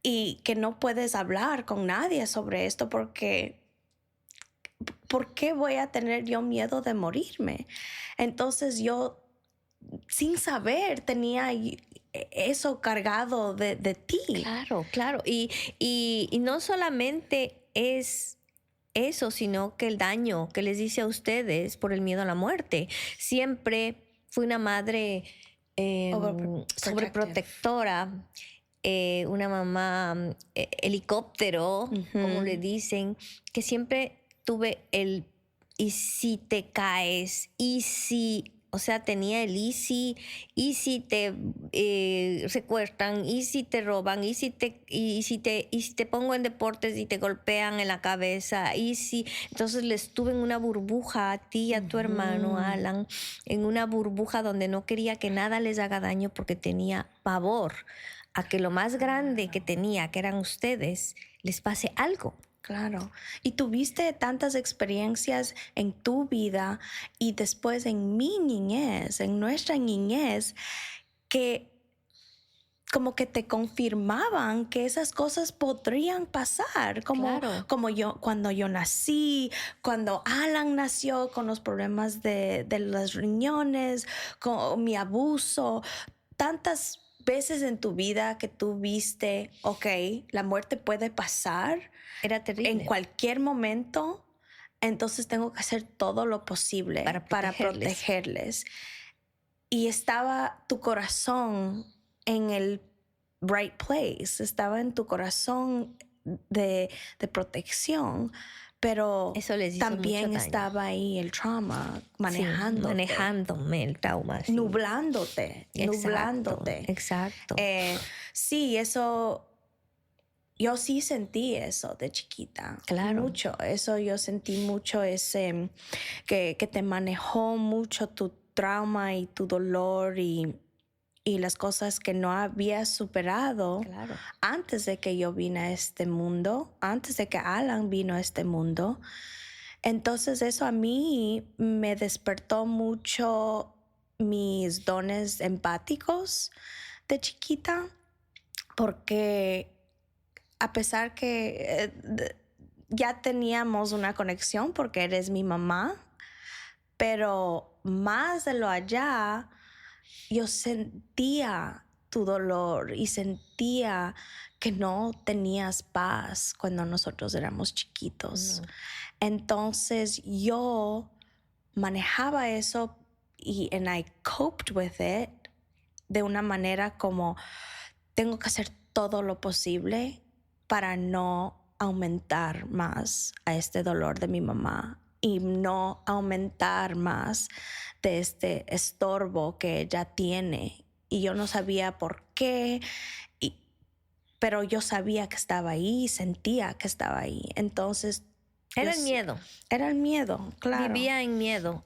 y que no puedes hablar con nadie sobre esto porque ¿por qué voy a tener yo miedo de morirme? Entonces yo, sin saber, tenía eso cargado de ti. Claro. Y no solamente es eso, sino que el daño que les hice a ustedes por el miedo a la muerte. Siempre fui una madre sobreprotectora, una mamá helicóptero, como le dicen, que siempre tuve y si te caes, y si, O sea, tenía el y si te secuestran, y si te roban, y si te pongo en deportes y te golpean en la cabeza, y si. Entonces le estuve en una burbuja a ti y a tu hermano, Alan, en una burbuja donde no quería que nada les haga daño porque tenía pavor a que lo más grande que tenía, que eran ustedes, les pase algo. Claro. Y tuviste tantas experiencias en tu vida y después en mi niñez, en nuestra niñez, que como que te confirmaban que esas cosas podrían pasar, como, Claro. como yo, cuando yo nací, cuando Alan nació con los problemas de los riñones, con mi abuso, tantas veces en tu vida que tú viste, ok, la muerte puede pasar Era terrible. en cualquier momento, entonces tengo que hacer todo lo posible para protegerles. Y estaba tu corazón en el right place, estaba en tu corazón de protección, pero Eso les hizo también mucho daño. estaba ahí el trauma Sí, manejándote, manejándome el trauma. Sí. nublándote. Exacto. Sí, eso. Yo sí sentí eso de chiquita. Claro. Mucho. Eso yo sentí mucho ese que te manejó mucho tu trauma y tu dolor y las cosas que no habías superado Claro. antes de que yo vine a este mundo, antes de que Alan vino a este mundo. Entonces eso a mí me despertó mucho mis dones empáticos de chiquita, porque a pesar que ya teníamos una conexión porque eres mi mamá, pero más de lo allá, yo sentía tu dolor y sentía que no tenías paz cuando nosotros éramos chiquitos. No. Entonces yo manejaba eso and I coped with it de una manera como tengo que hacer todo lo posible para no aumentar más a este dolor de mi mamá y no aumentar más de este estorbo que ella tiene. Y yo no sabía por qué, pero yo sabía que estaba ahí, sentía que estaba ahí. Entonces... Era el miedo. Era el miedo, claro. Vivía en miedo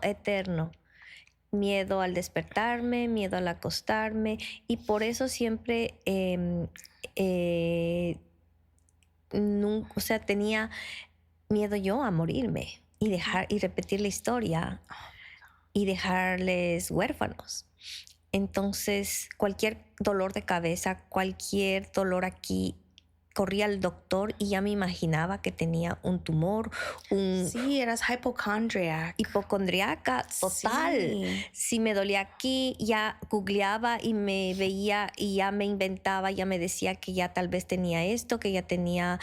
eterno. Miedo al despertarme, miedo al acostarme, y por eso siempre o sea, tenía miedo yo a morirme y repetir la historia y dejarles huérfanos. Entonces, cualquier dolor de cabeza, cualquier dolor aquí, corría al doctor y ya me imaginaba que tenía un tumor, Sí, eras hipocondriaca total. Sí. Si me dolía aquí, ya googleaba y me veía y ya me inventaba, ya me decía que ya tal vez tenía esto, que ya tenía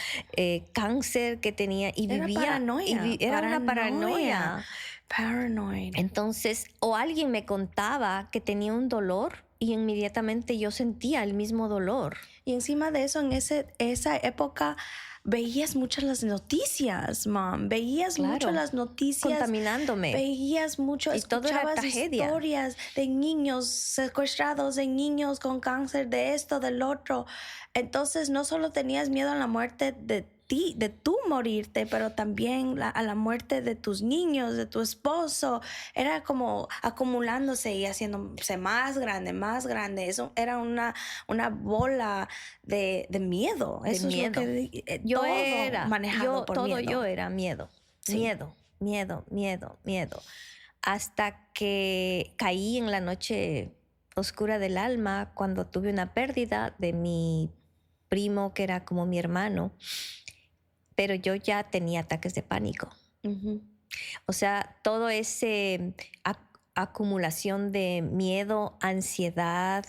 cáncer, que tenía y Era vivía. paranoia. Era una paranoia. Paranoid. Entonces, o alguien me contaba que tenía un dolor y inmediatamente yo sentía el mismo dolor. Y encima de eso, en esa época veías muchas las noticias, Mom. Veías mucho las noticias. Contaminándome. Veías mucho, y todo era escuchabas tragedia. Historias de niños secuestrados, de niños con cáncer, de esto, del otro. Entonces, no solo tenías miedo a la muerte de ti, de tú morirte, pero también a la muerte de tus niños, de tu esposo. Era como acumulándose y haciéndose más grande. Eso era una bola de miedo. Eso de es miedo. lo que yo todo era manejado por miedo. Yo era miedo. Sí. Miedo. Hasta que caí en la noche oscura del alma cuando tuve una pérdida de mi primo, que era como mi hermano, pero yo ya tenía ataques de pánico. Uh-huh. O sea, todo ese acumulación de miedo, ansiedad,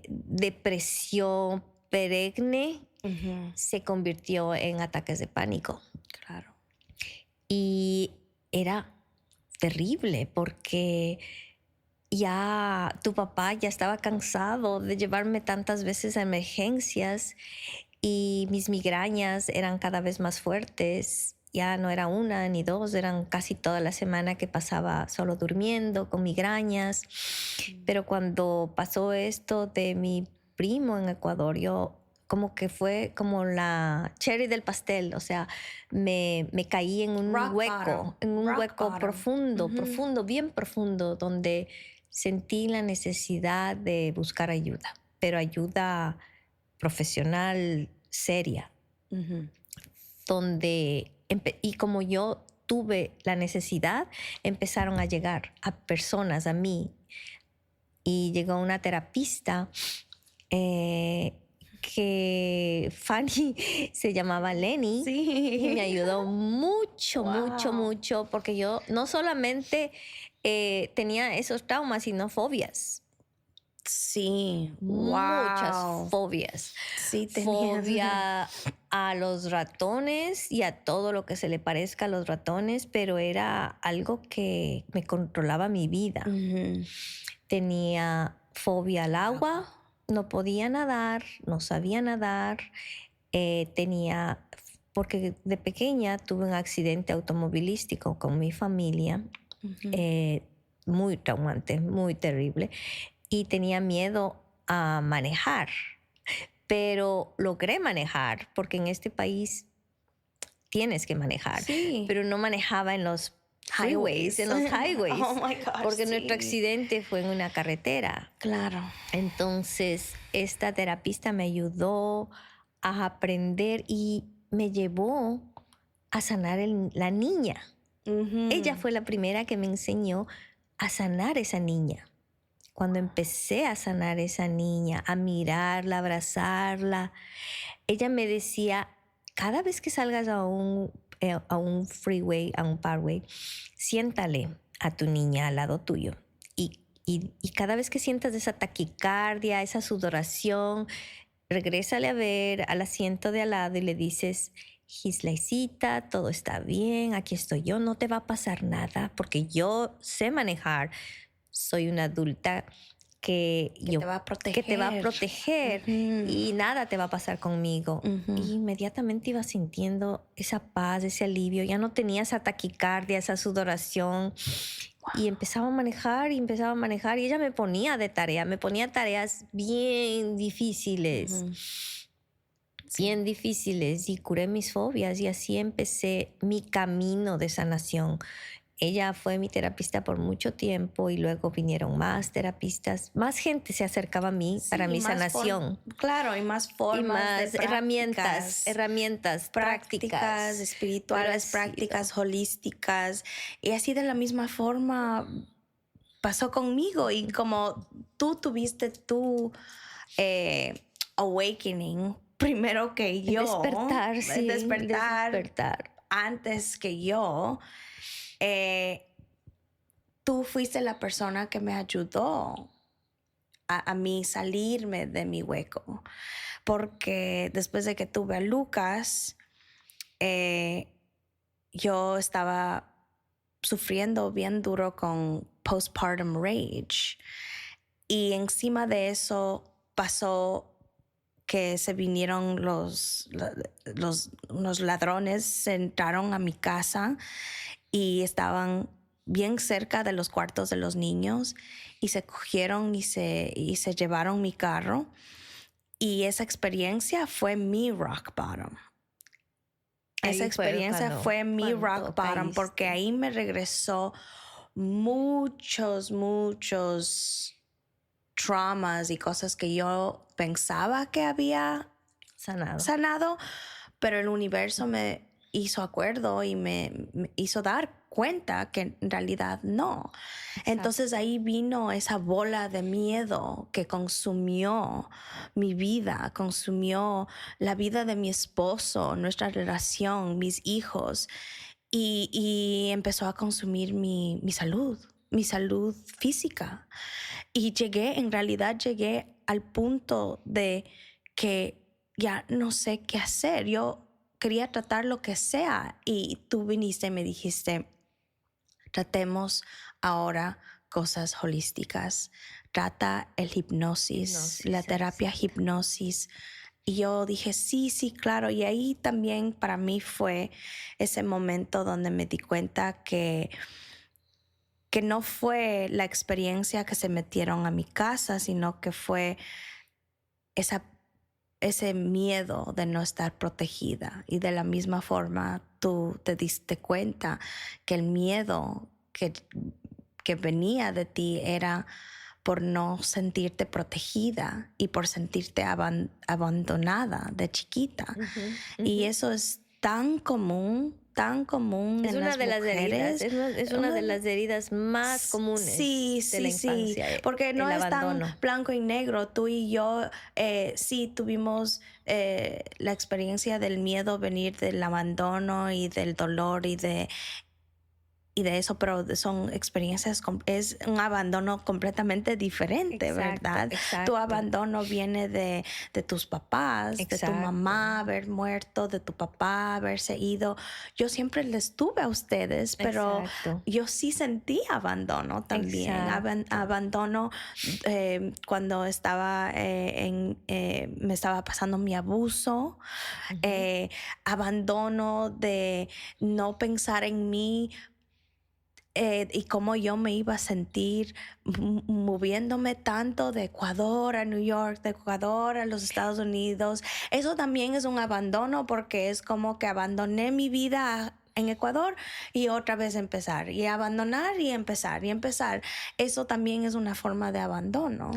depresión perenne, Uh-huh. se convirtió en ataques de pánico. Claro. Y era terrible porque ya tu papá ya estaba cansado de llevarme tantas veces a emergencias y mis migrañas eran cada vez más fuertes ya no era una ni dos, eran casi toda la semana que pasaba solo durmiendo, con migrañas. Pero cuando pasó esto de mi primo en Ecuador, yo como que fue como la cherry del pastel, o sea, me caí en un Rock hueco, bottom. en un Rock hueco bottom. profundo, Ujú. profundo, bien profundo, donde sentí la necesidad de buscar ayuda, pero ayuda profesional, seria, Ujú. donde, y como yo tuve la necesidad, empezaron a llegar a personas, a mí, y llegó una terapista que Fanny se llamaba Lenny y me Sí. ayudó mucho, mucho, Wow. mucho, porque yo no solamente tenía esos traumas, sino fobias. Sí. Muchas Wow. fobias. Sí, tenías. Fobia a los ratones y a todo lo que se le parezca a los ratones, pero era algo que me controlaba mi vida. Ujú. Tenía fobia al agua, no podía nadar, no sabía nadar, tenía, porque de pequeña tuve un accidente automovilístico con mi familia, Ujú. muy traumante, muy terrible, y tenía miedo a manejar, pero logré manejar, porque en este país tienes que manejar, Sí. pero no manejaba en los freeways, en los highways, Oh my gosh, porque nuestro sí. accidente fue en una carretera. Claro. Entonces, esta terapista me ayudó a aprender y me llevó a sanar la niña. Ujú. Ella fue la primera que me enseñó a sanar esa niña. Cuando empecé a sanar esa niña, a mirarla, a abrazarla, ella me decía, cada vez que salgas a un freeway, a un parkway, siéntale a tu niña al lado tuyo. Y cada vez que sientas esa taquicardia, esa sudoración, regrésale a ver al asiento de al lado y le dices, Gislaicita, todo está bien, aquí estoy yo, no te va a pasar nada porque yo sé manejar, soy una adulta que te va a que te va a proteger. proteger Ujú. y nada te va a pasar conmigo. Ujú. Y inmediatamente iba sintiendo esa paz, ese alivio, ya no tenía esa taquicardia, esa sudoración. Y empezaba a manejar y empezaba a manejar y ella me ponía de tarea, me ponía tareas bien difíciles. Ujú. Bien difíciles y curé mis fobias y así empecé mi camino de sanación. Ella fue mi terapista por mucho tiempo y luego vinieron más terapistas, más gente se acercaba a mí para Sí, mi más sanación claro, y más y formas de más herramientas, prácticas prácticas. espirituales, Pero prácticas holísticas. Y así de la misma forma pasó conmigo. Y como tú tuviste tu awakening primero que el yo, despertar, sí, el despertar despertar. antes que yo, eh, tú fuiste la persona que me ayudó a mí salirme de mi hueco. Porque después de que tuve a Lucas, yo estaba sufriendo bien duro con postpartum rage. Y encima de eso pasó que se vinieron unos ladrones, se entraron a mi casa y estaban bien cerca de los cuartos de los niños y se cogieron y se llevaron mi carro. Y esa experiencia fue mi rock bottom. Esa Ahí fue experiencia fue mi rock cuando bottom porque caíste. ahí me regresó muchos traumas y cosas que yo pensaba que había sanado, pero el universo me hizo acuerdo y me hizo dar cuenta que en realidad no. Exacto. Entonces ahí vino esa bola de miedo que consumió mi vida, consumió la vida de mi esposo, nuestra relación, mis hijos, y empezó a consumir mi salud física. Y en realidad llegué al punto de que ya no sé qué hacer. Yo quería tratar lo que sea y tú viniste y me dijiste, tratemos ahora cosas holísticas. Trata el hipnosis, la terapia hipnosis. Y yo dije, sí, sí, claro. Y ahí también para mí fue ese momento donde me di cuenta que no fue la experiencia que se metieron a mi casa, sino que fue ese miedo de no estar protegida. Y de la misma forma tú te diste cuenta que el miedo que venía de ti era por no sentirte protegida y por sentirte abandonada de chiquita. Y eso es tan común Es en una las de las heridas, mujeres. es una de las heridas más comunes Sí, de la sí, sí, infancia, porque no el es abandono. tan blanco y negro. Tú y yo sí tuvimos la experiencia del miedo venir del abandono y del dolor y de eso, pero son experiencias, es un abandono completamente diferente, ¿verdad? Tu Exacto. abandono viene de tus papás, de tu Exacto. mamá haber muerto, de tu papá haberse ido. Yo siempre les tuve a ustedes, pero Exacto. yo sí sentí abandono también. Exacto. Abandono cuando estaba me estaba pasando mi abuso. Abandono de no pensar en mí y cómo yo me iba a sentir moviéndome tanto de Ecuador a New York, de Ecuador a los Estados Unidos. Eso también es un abandono porque es como que abandoné mi vida en Ecuador y otra vez empezar y abandonar y empezar y empezar. Eso también es una forma de abandono.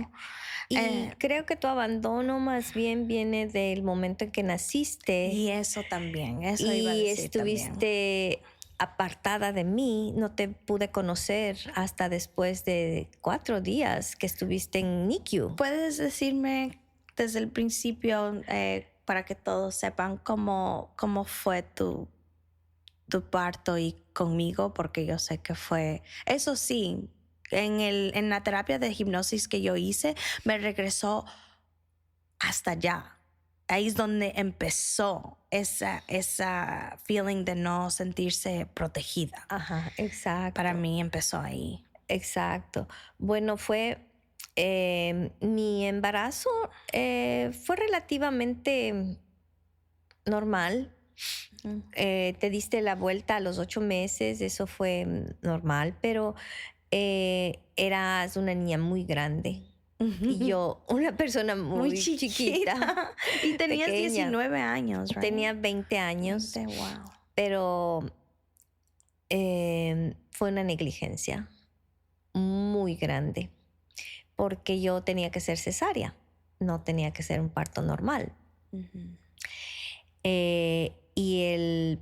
Y creo que tu abandono más bien viene del momento en que naciste. Y eso también, eso y iba a decir estuviste también. Apartada de mí, no te pude conocer hasta después de 4 días que estuviste en NICU. ¿Puedes decirme desde el principio, para que todos sepan cómo fue tu parto y conmigo? Porque yo sé que fue, eso sí, en la terapia de hipnosis que yo hice, me regresó hasta allá. Ahí es donde empezó esa feeling de no sentirse protegida. Ajá, exacto. Para mí empezó ahí. Exacto. Bueno, mi embarazo fue relativamente normal. Te diste la vuelta a los 8 meses, eso fue normal, pero eras una niña muy grande. Y yo, una persona muy chiquita. Y tenías pequeña. 19 años, right? Tenía 20 años. 20, wow. Pero fue una negligencia muy grande, porque yo tenía que ser cesárea, no tenía que ser un parto normal. Y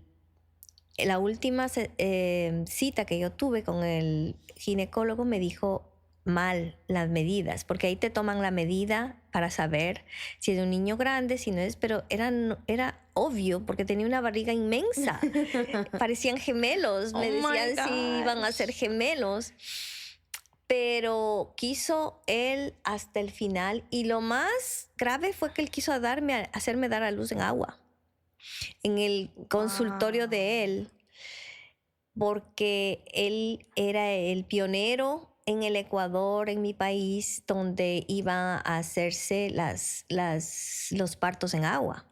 la última cita que yo tuve con el ginecólogo me dijo mal las medidas, porque ahí te toman la medida para saber si es un niño grande, si no es, pero era obvio porque tenía una barriga inmensa. Parecían gemelos, me decían si iban a ser gemelos. Pero quiso él hasta el final, y lo más grave fue que él quiso hacerme dar a luz en agua en el consultorio de él, porque él era el pionero en el Ecuador, en mi país, donde iban a hacerse los partos en agua.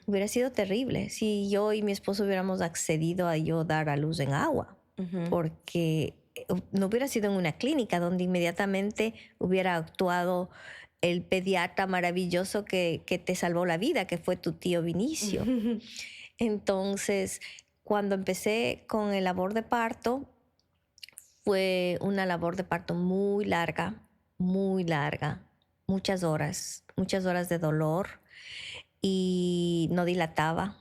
Hubiera sido terrible si yo y mi esposo hubiéramos accedido a yo dar a luz en agua, porque no hubiera sido en una clínica donde inmediatamente hubiera actuado el pediatra maravilloso que te salvó la vida, que fue tu tío Vinicio. Entonces, cuando empecé con el labor de parto, fue una labor de parto muy larga, muchas horas de dolor, y no dilataba.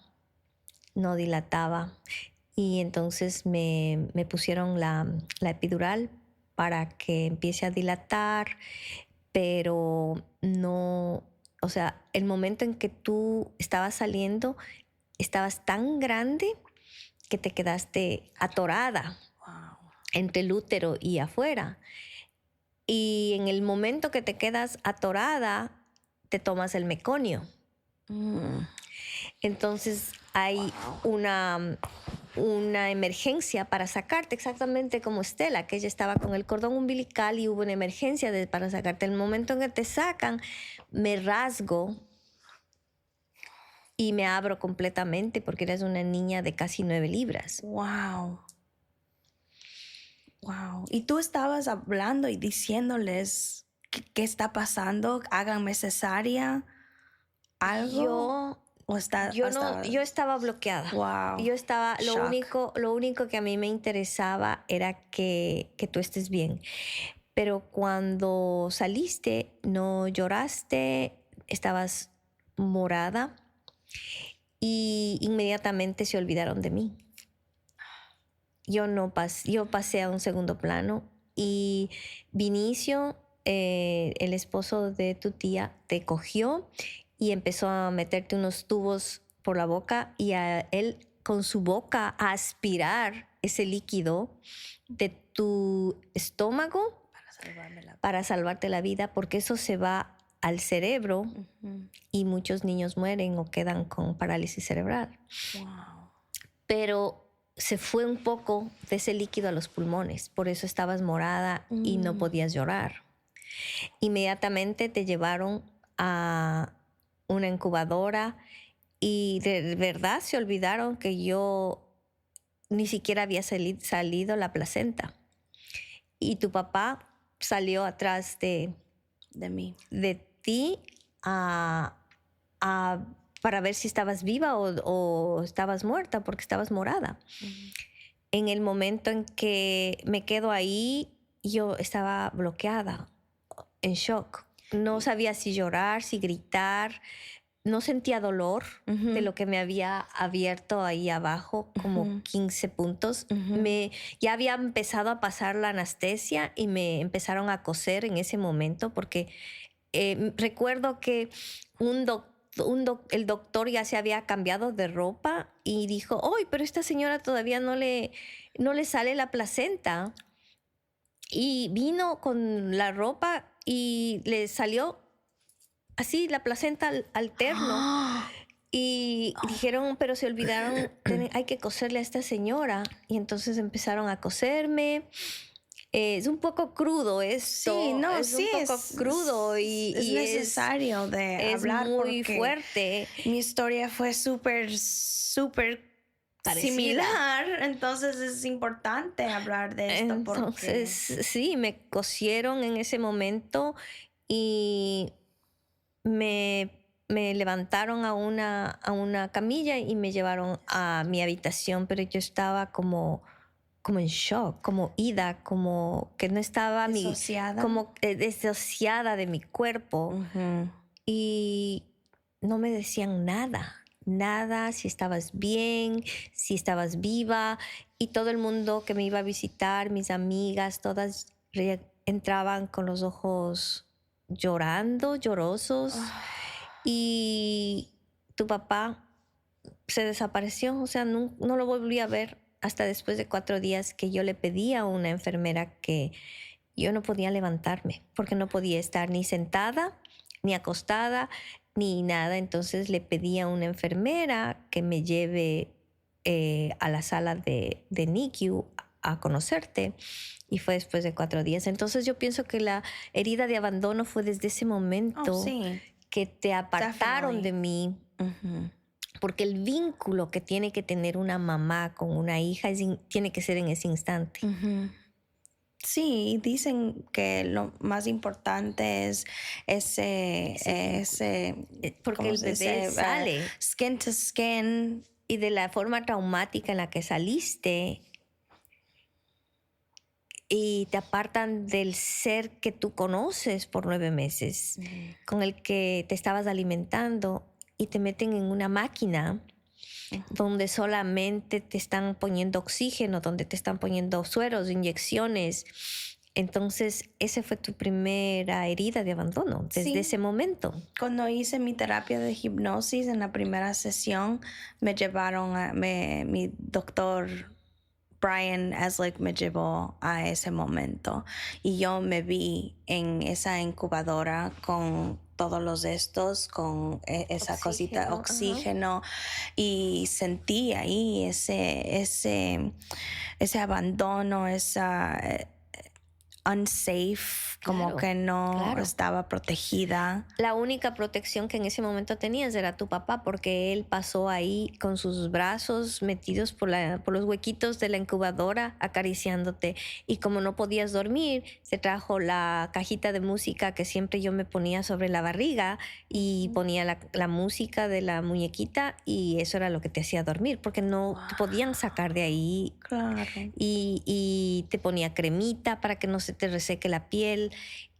Y entonces me pusieron la epidural para que empiece a dilatar, pero no, o sea, el momento en que tú estabas saliendo, estabas tan grande que te quedaste atorada entre el útero y afuera. Y en el momento que te quedas atorada, te tomas el meconio. Entonces hay una emergencia para sacarte, exactamente como Estela, que ella estaba con el cordón umbilical y hubo una emergencia para sacarte. El momento en que te sacan, me rasgo y me abro completamente porque eres una niña de casi 9 libras. Wow. Wow. Y tú estabas hablando y diciéndoles qué está pasando, háganme cesárea, algo. Yo estaba bloqueada. Wow. Yo estaba, Shock. lo único que a mí me interesaba era que tú estés bien. Pero cuando saliste, no lloraste, estabas morada y inmediatamente se olvidaron de mí. Yo pasé a un segundo plano y Vinicio, el esposo de tu tía, te cogió y empezó a meterte unos tubos por la boca y a él con su boca a aspirar ese líquido de tu estómago para salvarte la vida, porque eso se va al cerebro y muchos niños mueren o quedan con parálisis cerebral. Wow. Pero se fue un poco de ese líquido a los pulmones, por eso estabas morada y no podías llorar. Inmediatamente te llevaron a una incubadora y de verdad se olvidaron que yo ni siquiera había salido la placenta. Y tu papá salió atrás de mí. De ti para ver si estabas viva o estabas muerta porque estabas morada. En el momento en que me quedo ahí, yo estaba bloqueada, en shock. No sabía si llorar, si gritar. No sentía dolor de lo que me había abierto ahí abajo, como 15 puntos. Ya había empezado a pasar la anestesia y me empezaron a coser en ese momento porque recuerdo que el doctor ya se había cambiado de ropa y dijo, ¡ay, pero esta señora todavía no le sale la placenta! Y vino con la ropa y le salió así la placenta alterno. Y dijeron, pero se olvidaron, hay que coserle a esta señora. Y entonces empezaron a coserme. Es un poco crudo esto. Sí, no, es sí, un poco crudo y es necesario de hablar muy porque fuerte. Mi historia fue súper similar, entonces es importante hablar de esto. Entonces, sí, me cosieron en ese momento y me levantaron a una camilla y me llevaron a mi habitación, pero yo estaba como en shock, como ida, como que no estaba disociada, disociada de mi cuerpo. Y no me decían nada, si estabas bien, si estabas viva, y todo el mundo que me iba a visitar, mis amigas, todas entraban con los ojos llorosos, y tu papá se desapareció, o sea, no lo volví a ver hasta después de 4 días que yo le pedí a una enfermera que yo no podía levantarme porque no podía estar ni sentada, ni acostada, ni nada. Entonces le pedí a una enfermera que me lleve a la sala de NICU a conocerte, y fue después de 4 días. Entonces yo pienso que la herida de abandono fue desde ese momento que te apartaron de mí. Porque el vínculo que tiene que tener una mamá con una hija tiene que ser en ese instante. Sí, dicen que lo más importante es ese porque el bebé sale skin to skin, y de la forma traumática en la que saliste y te apartan del ser que tú conoces por 9 meses, con el que te estabas alimentando, y te meten en una máquina donde solamente te están poniendo oxígeno, donde te están poniendo sueros, inyecciones. Entonces, esa fue tu primera herida de abandono desde ese momento. Cuando hice mi terapia de hipnosis en la primera sesión, me llevaron mi doctor Brian Eslick me llevó a ese momento, y yo me vi en esa incubadora con todos los estos, con esa cosita, oxígeno, y sentí ahí ese abandono, unsafe, como Claro, que no claro. estaba protegida. La única protección que en ese momento tenías era tu papá, porque él pasó ahí con sus brazos metidos por los huequitos de la incubadora, acariciándote. Y como no podías dormir, se trajo la cajita de música que siempre yo me ponía sobre la barriga y ponía la música de la muñequita, y eso era lo que te hacía dormir, porque no te podían sacar de ahí. Claro. Y te ponía cremita para que no se te reseque la piel,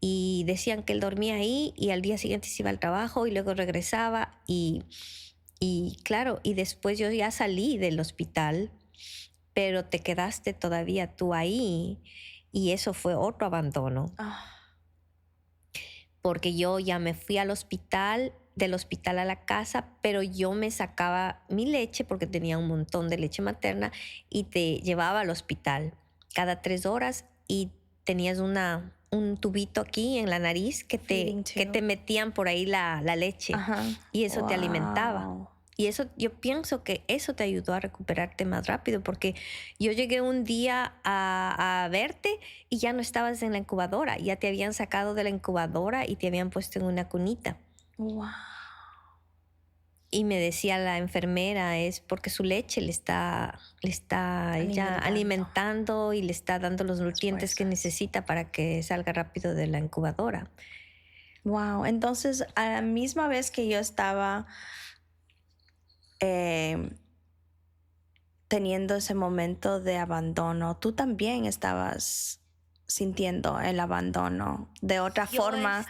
y decían que él dormía ahí y al día siguiente se iba al trabajo y luego regresaba, y claro, y después yo ya salí del hospital, pero te quedaste todavía tú ahí, y eso fue otro abandono, Ah, porque yo ya me fui al hospital, del hospital a la casa, pero yo me sacaba mi leche porque tenía un montón de leche materna y te llevaba al hospital cada 3 horas, y tenías un tubito aquí en la nariz Feeding que tube. te metían por ahí la leche, Ajá. y eso te alimentaba. Wow. Y eso, yo pienso que eso te ayudó a recuperarte más rápido, porque yo llegué un día a verte y ya no estabas en la incubadora, ya te habían sacado de la incubadora y te habían puesto en una cunita. Wow. Y me decía la enfermera, es porque su leche le está ella alimentando y le está dando los nutrientes que fuerzas. necesita para que salga rápido de la incubadora. Wow. Entonces, a la misma vez que yo estaba teniendo ese momento de abandono, tú también estabas sintiendo el abandono de otra forma,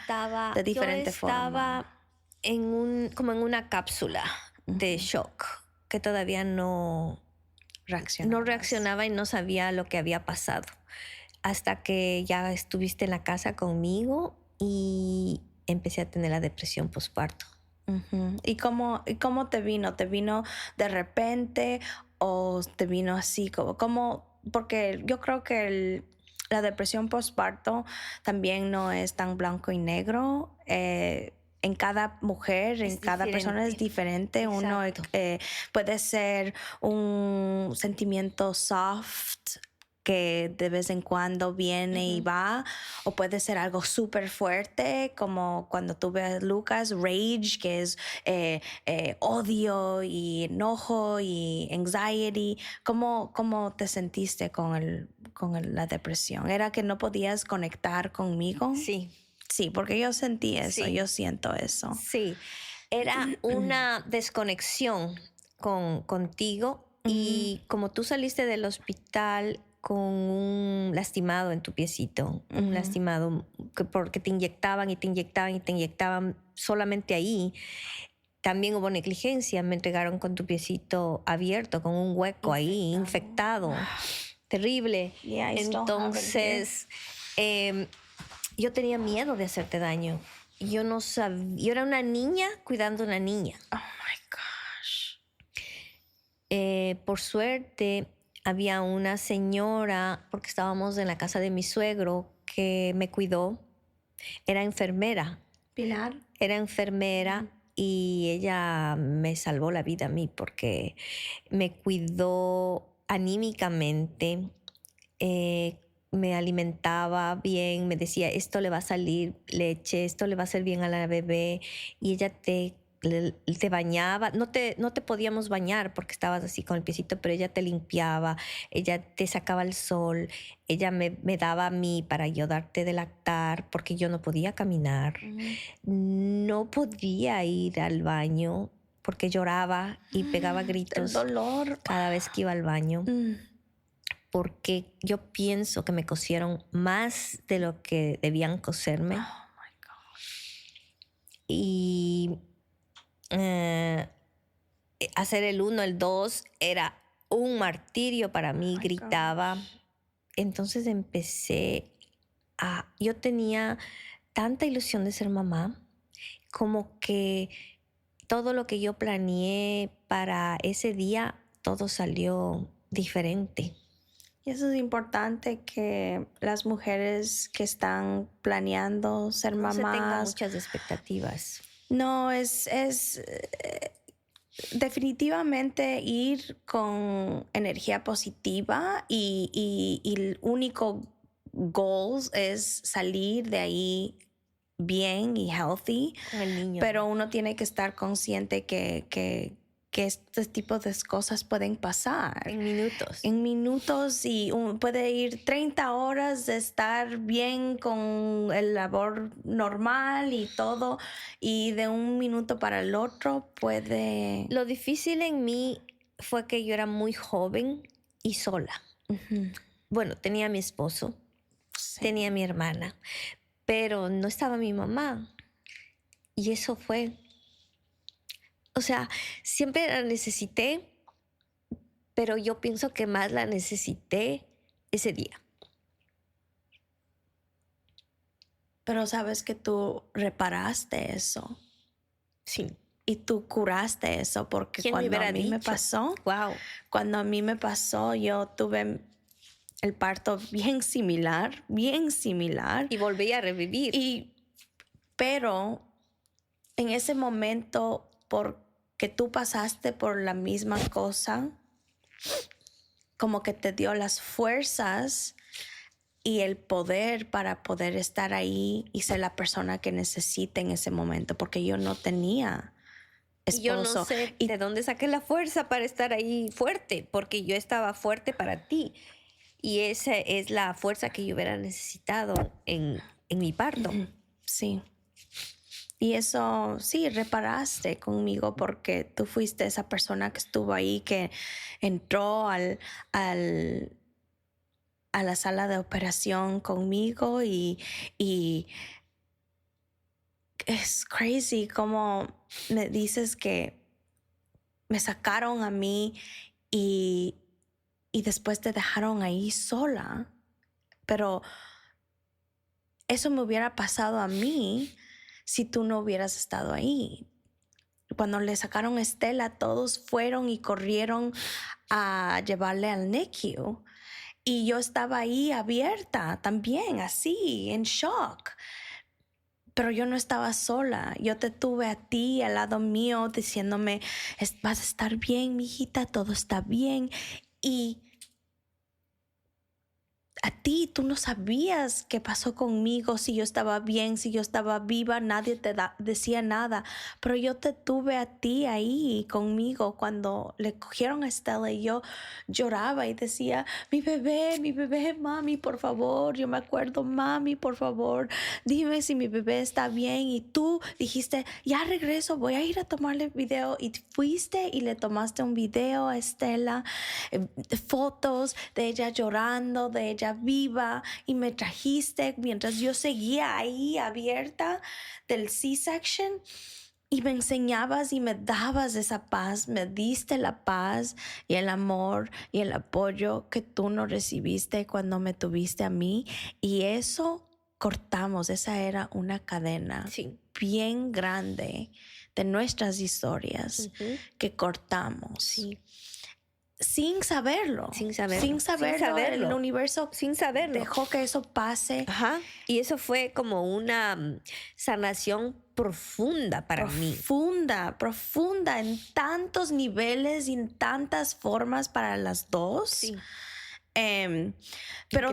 de diferente yo estaba forma. como en una cápsula de shock, que todavía no reaccionaba y no sabía lo que había pasado, hasta que ya estuviste en la casa conmigo y empecé a tener la depresión postparto. Ujú. ¿Y cómo te vino? ¿Te vino de repente o te vino así porque yo creo que la depresión postparto también no es tan blanco y negro. En cada mujer, en Es cada persona es diferente. Uno Exacto. puede ser un sentimiento soft que de vez en cuando viene y va, o puede ser algo súper fuerte, como cuando tuve a Lucas, rage, que es odio y enojo y anxiety. ¿Cómo te sentiste con la depresión? ¿Era que no podías conectar conmigo? Sí, Sí, porque yo sentí eso, sí. yo siento eso. Sí, era una desconexión contigo, y como tú saliste del hospital con un lastimado en tu piecito, un lastimado porque te inyectaban y te inyectaban y te inyectaban solamente ahí. También hubo negligencia, me entregaron con tu piecito abierto, con un hueco ahí, infectado, terrible. Yeah, I still have it here. Entonces, yo tenía miedo de hacerte daño. Yo no sabía, yo era una niña cuidando a una niña. Oh my gosh. Por suerte, había una señora, porque estábamos en la casa de mi suegro, que me cuidó. Era enfermera. Pilar. Era enfermera y ella me salvó la vida a mí, porque me cuidó anímicamente, me alimentaba bien, me decía, esto le va a salir leche, esto le va a hacer bien a la bebé, y ella te bañaba, no te podíamos bañar porque estabas así con el piecito, pero ella te limpiaba, ella te sacaba el sol, ella me daba a mí para yo darte de lactar, porque yo no podía caminar, no podía ir al baño porque lloraba y pegaba El gritos dolor. cada vez que iba al baño, porque yo pienso que me cosieron más de lo que debían coserme. Oh my gosh. Y hacer el 1, el 2 era un martirio para mí, my gritaba. gosh. Entonces yo tenía tanta ilusión de ser mamá, como que todo lo que yo planeé para ese día, todo salió diferente. Y eso es importante, que las mujeres que están planeando ser No se tengan mamás. muchas expectativas. No, es definitivamente ir con energía positiva y el único goals es salir de ahí bien y healthy, Con el niño. pero uno tiene que estar consciente que este tipo de cosas pueden pasar. En minutos. En minutos y puede ir 30 horas de estar bien con el labor normal y todo, y de un minuto para el otro puede... Lo difícil en mí fue que yo era muy joven y sola. Ujú, Bueno, tenía a mi esposo, sí. tenía a mi hermana, pero no estaba mi mamá. Y eso fue... O sea, siempre la necesité, pero yo pienso que más la necesité ese día. Pero sabes que tú reparaste eso Sí. y tú curaste eso, porque ¿Quién me cuando hubiera a mí me dicho? pasó, Wow. cuando a mí me pasó, yo tuve el parto bien similar. Y volví a revivir. Pero en ese momento, porque tú pasaste por la misma cosa, como que te dio las fuerzas y el poder para poder estar ahí y ser la persona que necesita en ese momento, porque yo no tenía Y yo no esposo. sé Y de dónde saqué la fuerza para estar ahí fuerte, porque yo estaba fuerte para ti. Y esa es la fuerza que yo hubiera necesitado en mi parto. sí. Y eso, sí, reparaste conmigo, porque tú fuiste esa persona que estuvo ahí, que entró a la sala de operación conmigo, y es crazy como me dices que me sacaron a mí y después te dejaron ahí sola. Pero eso me hubiera pasado a mí si tú no hubieras estado ahí. Cuando le sacaron a Estela, todos fueron y corrieron a llevarle al NICU. Y yo estaba ahí abierta también, así, en shock. Pero yo no estaba sola. Yo te tuve a ti al lado mío diciéndome, vas a estar bien, mijita, todo está bien. Y a ti, tú no sabías qué pasó conmigo, si yo estaba bien, si yo estaba viva, nadie te decía nada. Pero yo te tuve a ti ahí conmigo cuando le cogieron a Estela, y yo lloraba y decía, mi bebé, mami, por favor. Yo me acuerdo, mami, por favor, dime si mi bebé está bien. Y tú dijiste, ya regreso, voy a ir a tomarle video. Y fuiste y le tomaste un video a Estela, fotos de ella llorando, de ella viva, y me trajiste mientras yo seguía ahí abierta del C-section, y me enseñabas y me dabas esa paz, me diste la paz y el amor y el apoyo que tú no recibiste cuando me tuviste a mí. Y eso cortamos, esa era una cadena Sí. bien grande de nuestras historias que cortamos. Sí. Sin saberlo. Sin saberlo. Sin saberlo. El universo sin saberlo. dejó que eso pase. Ajá. Y eso fue como una sanación profunda para mí. Profunda en tantos niveles y en tantas formas para las dos. Sí. Pero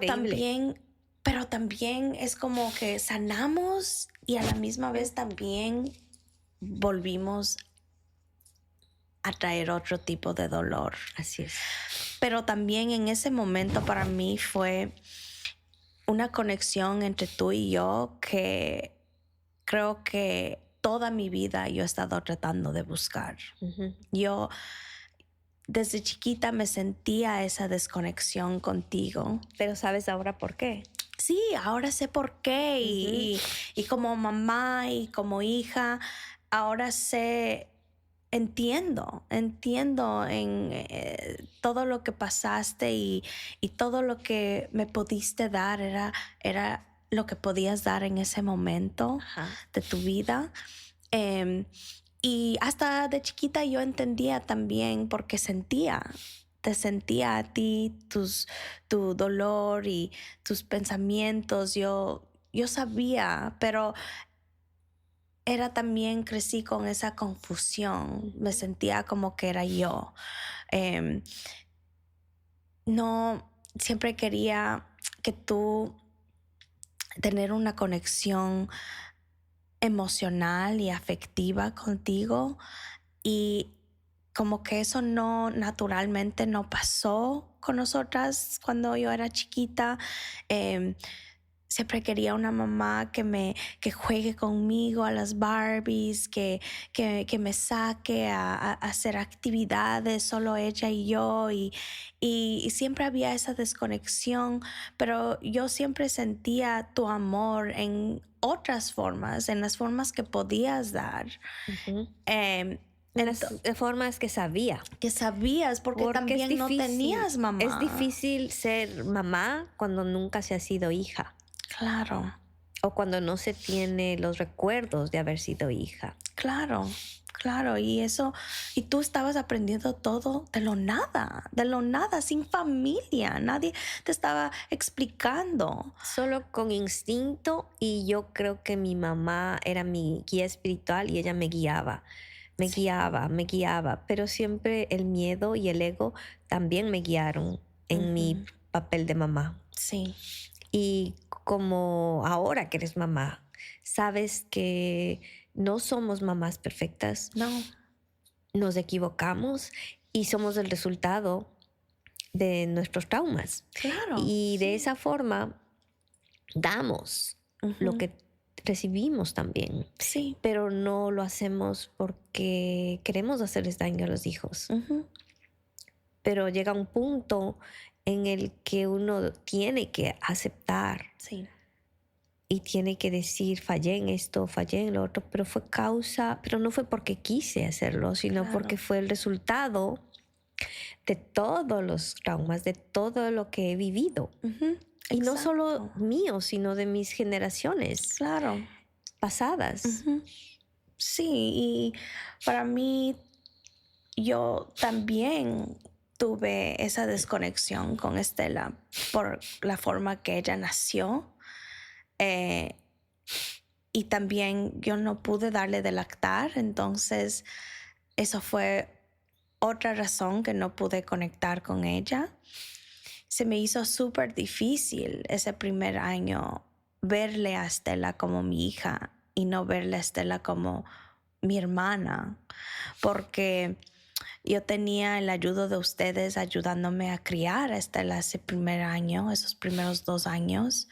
también es como que sanamos y a la misma vez también volvimos a traer otro tipo de dolor. Así es. Pero también en ese momento para mí fue una conexión entre tú y yo que creo que toda mi vida yo he estado tratando de buscar. Yo desde chiquita me sentía esa desconexión contigo. Pero ¿sabes ahora por qué? Sí, ahora sé por qué. Y como mamá y como hija, ahora entiendo en todo lo que pasaste, y todo lo que me pudiste dar era lo que podías dar en ese momento. Ajá. De tu vida. Y hasta de chiquita yo entendía también, porque te sentía a ti, tu dolor y tus pensamientos. Yo sabía, pero era también, crecí con esa confusión. Me sentía como que era yo. No, siempre quería que tú tener una conexión emocional y afectiva contigo, y como que eso no naturalmente no pasó con nosotras cuando yo era chiquita. Em, Siempre quería una mamá que juegue conmigo a las Barbies, que me saque a hacer actividades, solo ella y yo, y siempre había esa desconexión, pero yo siempre sentía tu amor en otras formas, en las formas que podías dar. Ujú. Em, En las formas que sabía. que sabías, porque también no tenías mamá. Es difícil ser mamá cuando nunca se ha sido hija Claro, o cuando no se tiene los recuerdos de haber sido hija. claro, claro. Y eso, y tú estabas aprendiendo todo de lo nada, sin familia. Nadie te estaba explicando. Solo con instinto, y yo creo que mi mamá era mi guía espiritual y ella me guiaba. Me guiaba, pero siempre el miedo y el ego también me guiaron en mi papel de mamá. Sí, Y como ahora que eres mamá, sabes que no somos mamás perfectas, no, nos equivocamos y somos el resultado de nuestros traumas. claro. Y de esa forma damos lo que recibimos también, Sí. pero no lo hacemos porque queremos hacerles daño a los hijos. Pero llega un punto en el que uno tiene que aceptar Sí. y tiene que decir, fallé en esto, fallé en lo otro, pero pero no fue porque quise hacerlo, sino Claro. porque fue el resultado de todos los traumas, de todo lo que he vivido. Y no solo Exacto. mío, sino de mis generaciones Claro. pasadas. Sí, y para mí, yo también tuve esa desconexión con Estela por la forma que ella nació. Y también yo no pude darle de lactar, entonces eso fue otra razón que no pude conectar con ella. Se me hizo súper difícil ese primer año verle a Estela como mi hija y no verle a Estela como mi hermana, porque yo tenía el ayudo de ustedes ayudándome a criar a Estela ese primer año, esos primeros 2 años.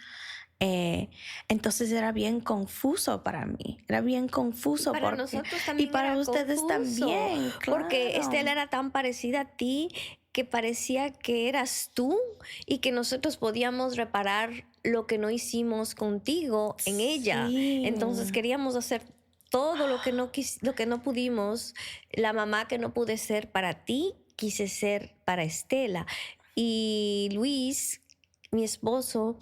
Entonces era bien confuso para mí, era bien confuso. Para porque, nosotros también y para era ustedes confuso, también, porque claro. Estela era tan parecida a ti que parecía que eras tú y que nosotros podíamos reparar lo que no hicimos contigo en ella. Sí. Entonces queríamos hacer todo lo que lo que no pudimos. La mamá que no pude ser para ti, quise ser para Estela. Y Luis, mi esposo,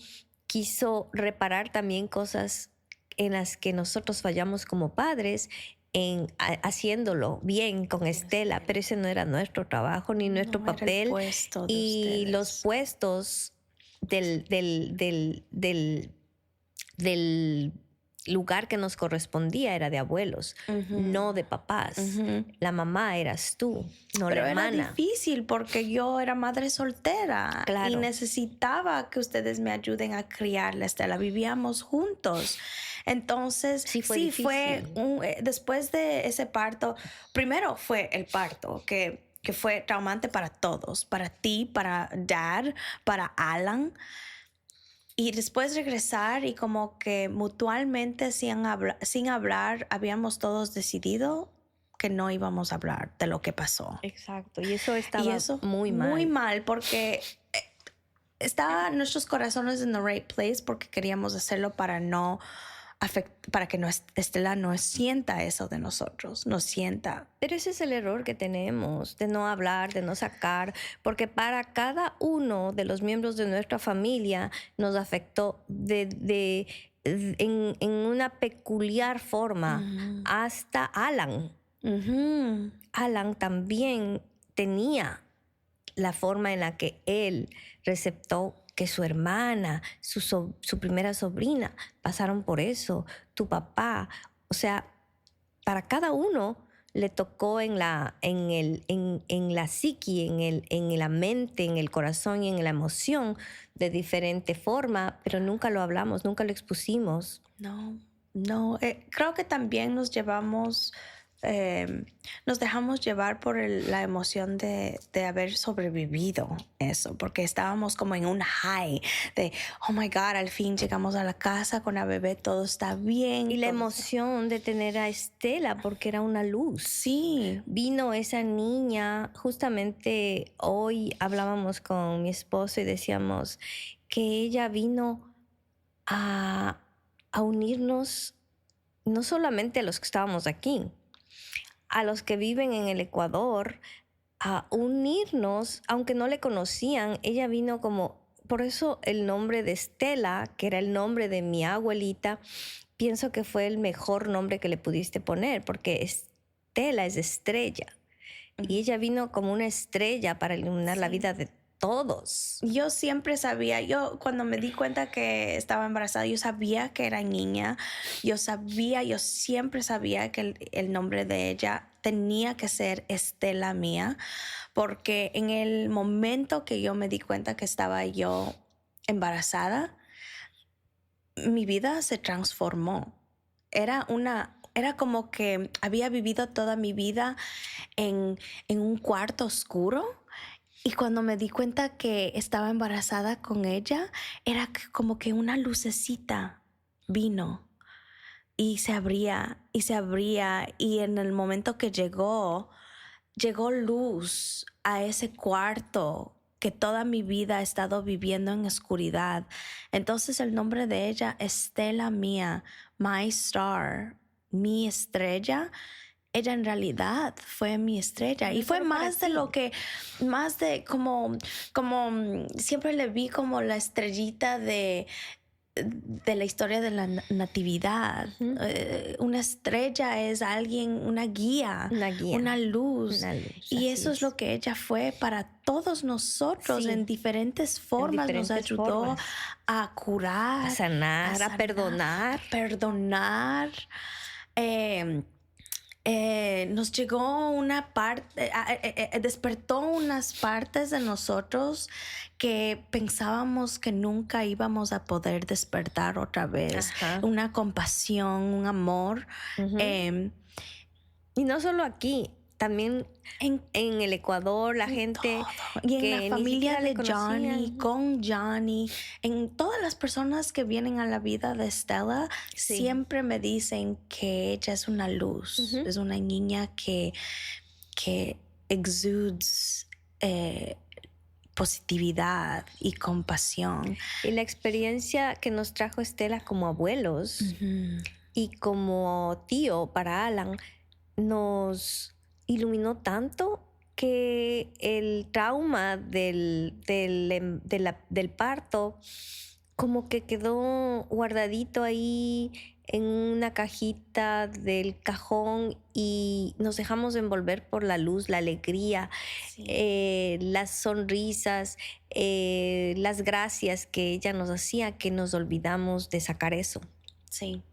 quiso reparar también cosas en las que nosotros fallamos como padres haciéndolo bien con Estela, pero ese no era nuestro trabajo ni nuestro No era el papel. puesto de Y los ustedes. puestos del lugar que nos correspondía era de abuelos, no de papás. La mamá eras tú, no Pero la era hermana. difícil porque yo era madre soltera. Claro. Y necesitaba que ustedes me ayuden a criarla, Estela. Vivíamos juntos. Entonces, Sí, fue fue difícil. después de ese parto, primero fue el parto, que fue traumante para todos, para ti, para Dad, para Alan. Y después regresar y como que mutuamente sin hablar, habíamos todos decidido que no íbamos a hablar de lo que pasó. Exacto, y eso estaba Y eso muy muy mal. mal porque estaban nuestros corazones en the right place, porque queríamos hacerlo para para que Estela no sienta eso de nosotros, no sienta. Pero ese es el error que tenemos, de no hablar, de no sacar, porque para cada uno de los miembros de nuestra familia nos afectó en una peculiar forma, hasta Alan. Alan también tenía la forma en la que él receptó que su hermana, su primera sobrina, pasaron por eso, tu papá. O sea, para cada uno le tocó en la psiqui, en la mente, en el corazón y en la emoción de diferente forma, pero nunca lo hablamos, nunca lo expusimos. No, no, creo que también nos dejamos llevar por la emoción de haber sobrevivido eso, porque estábamos como en un high de, oh my God, al fin llegamos a la casa con la bebé, todo está bien. Y la emoción de tener a Estela, porque era una luz. Sí. Vino esa niña, justamente hoy hablábamos con mi esposo y decíamos que ella vino a unirnos no solamente a los que estábamos aquí, a los que viven en el Ecuador, a unirnos, aunque no le conocían. Ella vino como, por eso el nombre de Estela, que era el nombre de mi abuelita, pienso que fue el mejor nombre que le pudiste poner, porque Estela es estrella. Y ella vino como una estrella para iluminar la vida de todos. Yo siempre sabía, yo cuando me di cuenta que estaba embarazada, yo sabía que era niña, yo siempre sabía que el nombre de ella tenía que ser Estela Mía, porque en el momento que yo me di cuenta que estaba yo embarazada, mi vida se transformó. Era como que había vivido toda mi vida en un cuarto oscuro. Y cuando me di cuenta que estaba embarazada con ella, era como que una lucecita vino y se abría y se abría. Y en el momento que llegó luz a ese cuarto que toda mi vida he estado viviendo en oscuridad. Entonces el nombre de ella, Estela Mía, My Star, mi estrella. Ella en realidad fue mi estrella y fue más de como siempre le vi como la estrellita de la historia de la natividad. Una estrella es alguien, una guía, una luz. Y eso es lo que ella fue para todos nosotros en diferentes formas. Nos ayudó a curar, a sanar, a perdonar. Nos llegó una parte, despertó unas partes de nosotros que pensábamos que nunca íbamos a poder despertar otra vez. Una compasión, un amor. Y no solo aquí, también en el Ecuador, la gente y en la familia de Johnny, con Johnny, en todas las personas que vienen a la vida de Stella, siempre me dicen que ella es una luz, es una niña que exudes positividad y compasión. Y la experiencia que nos trajo Estela como abuelos y como tío para Alan nos iluminó tanto que el trauma del parto como que quedó guardadito ahí en una cajita del cajón y nos dejamos envolver por la luz, la alegría, las sonrisas, las gracias que ella nos hacía, que nos olvidamos de sacar eso. Sí.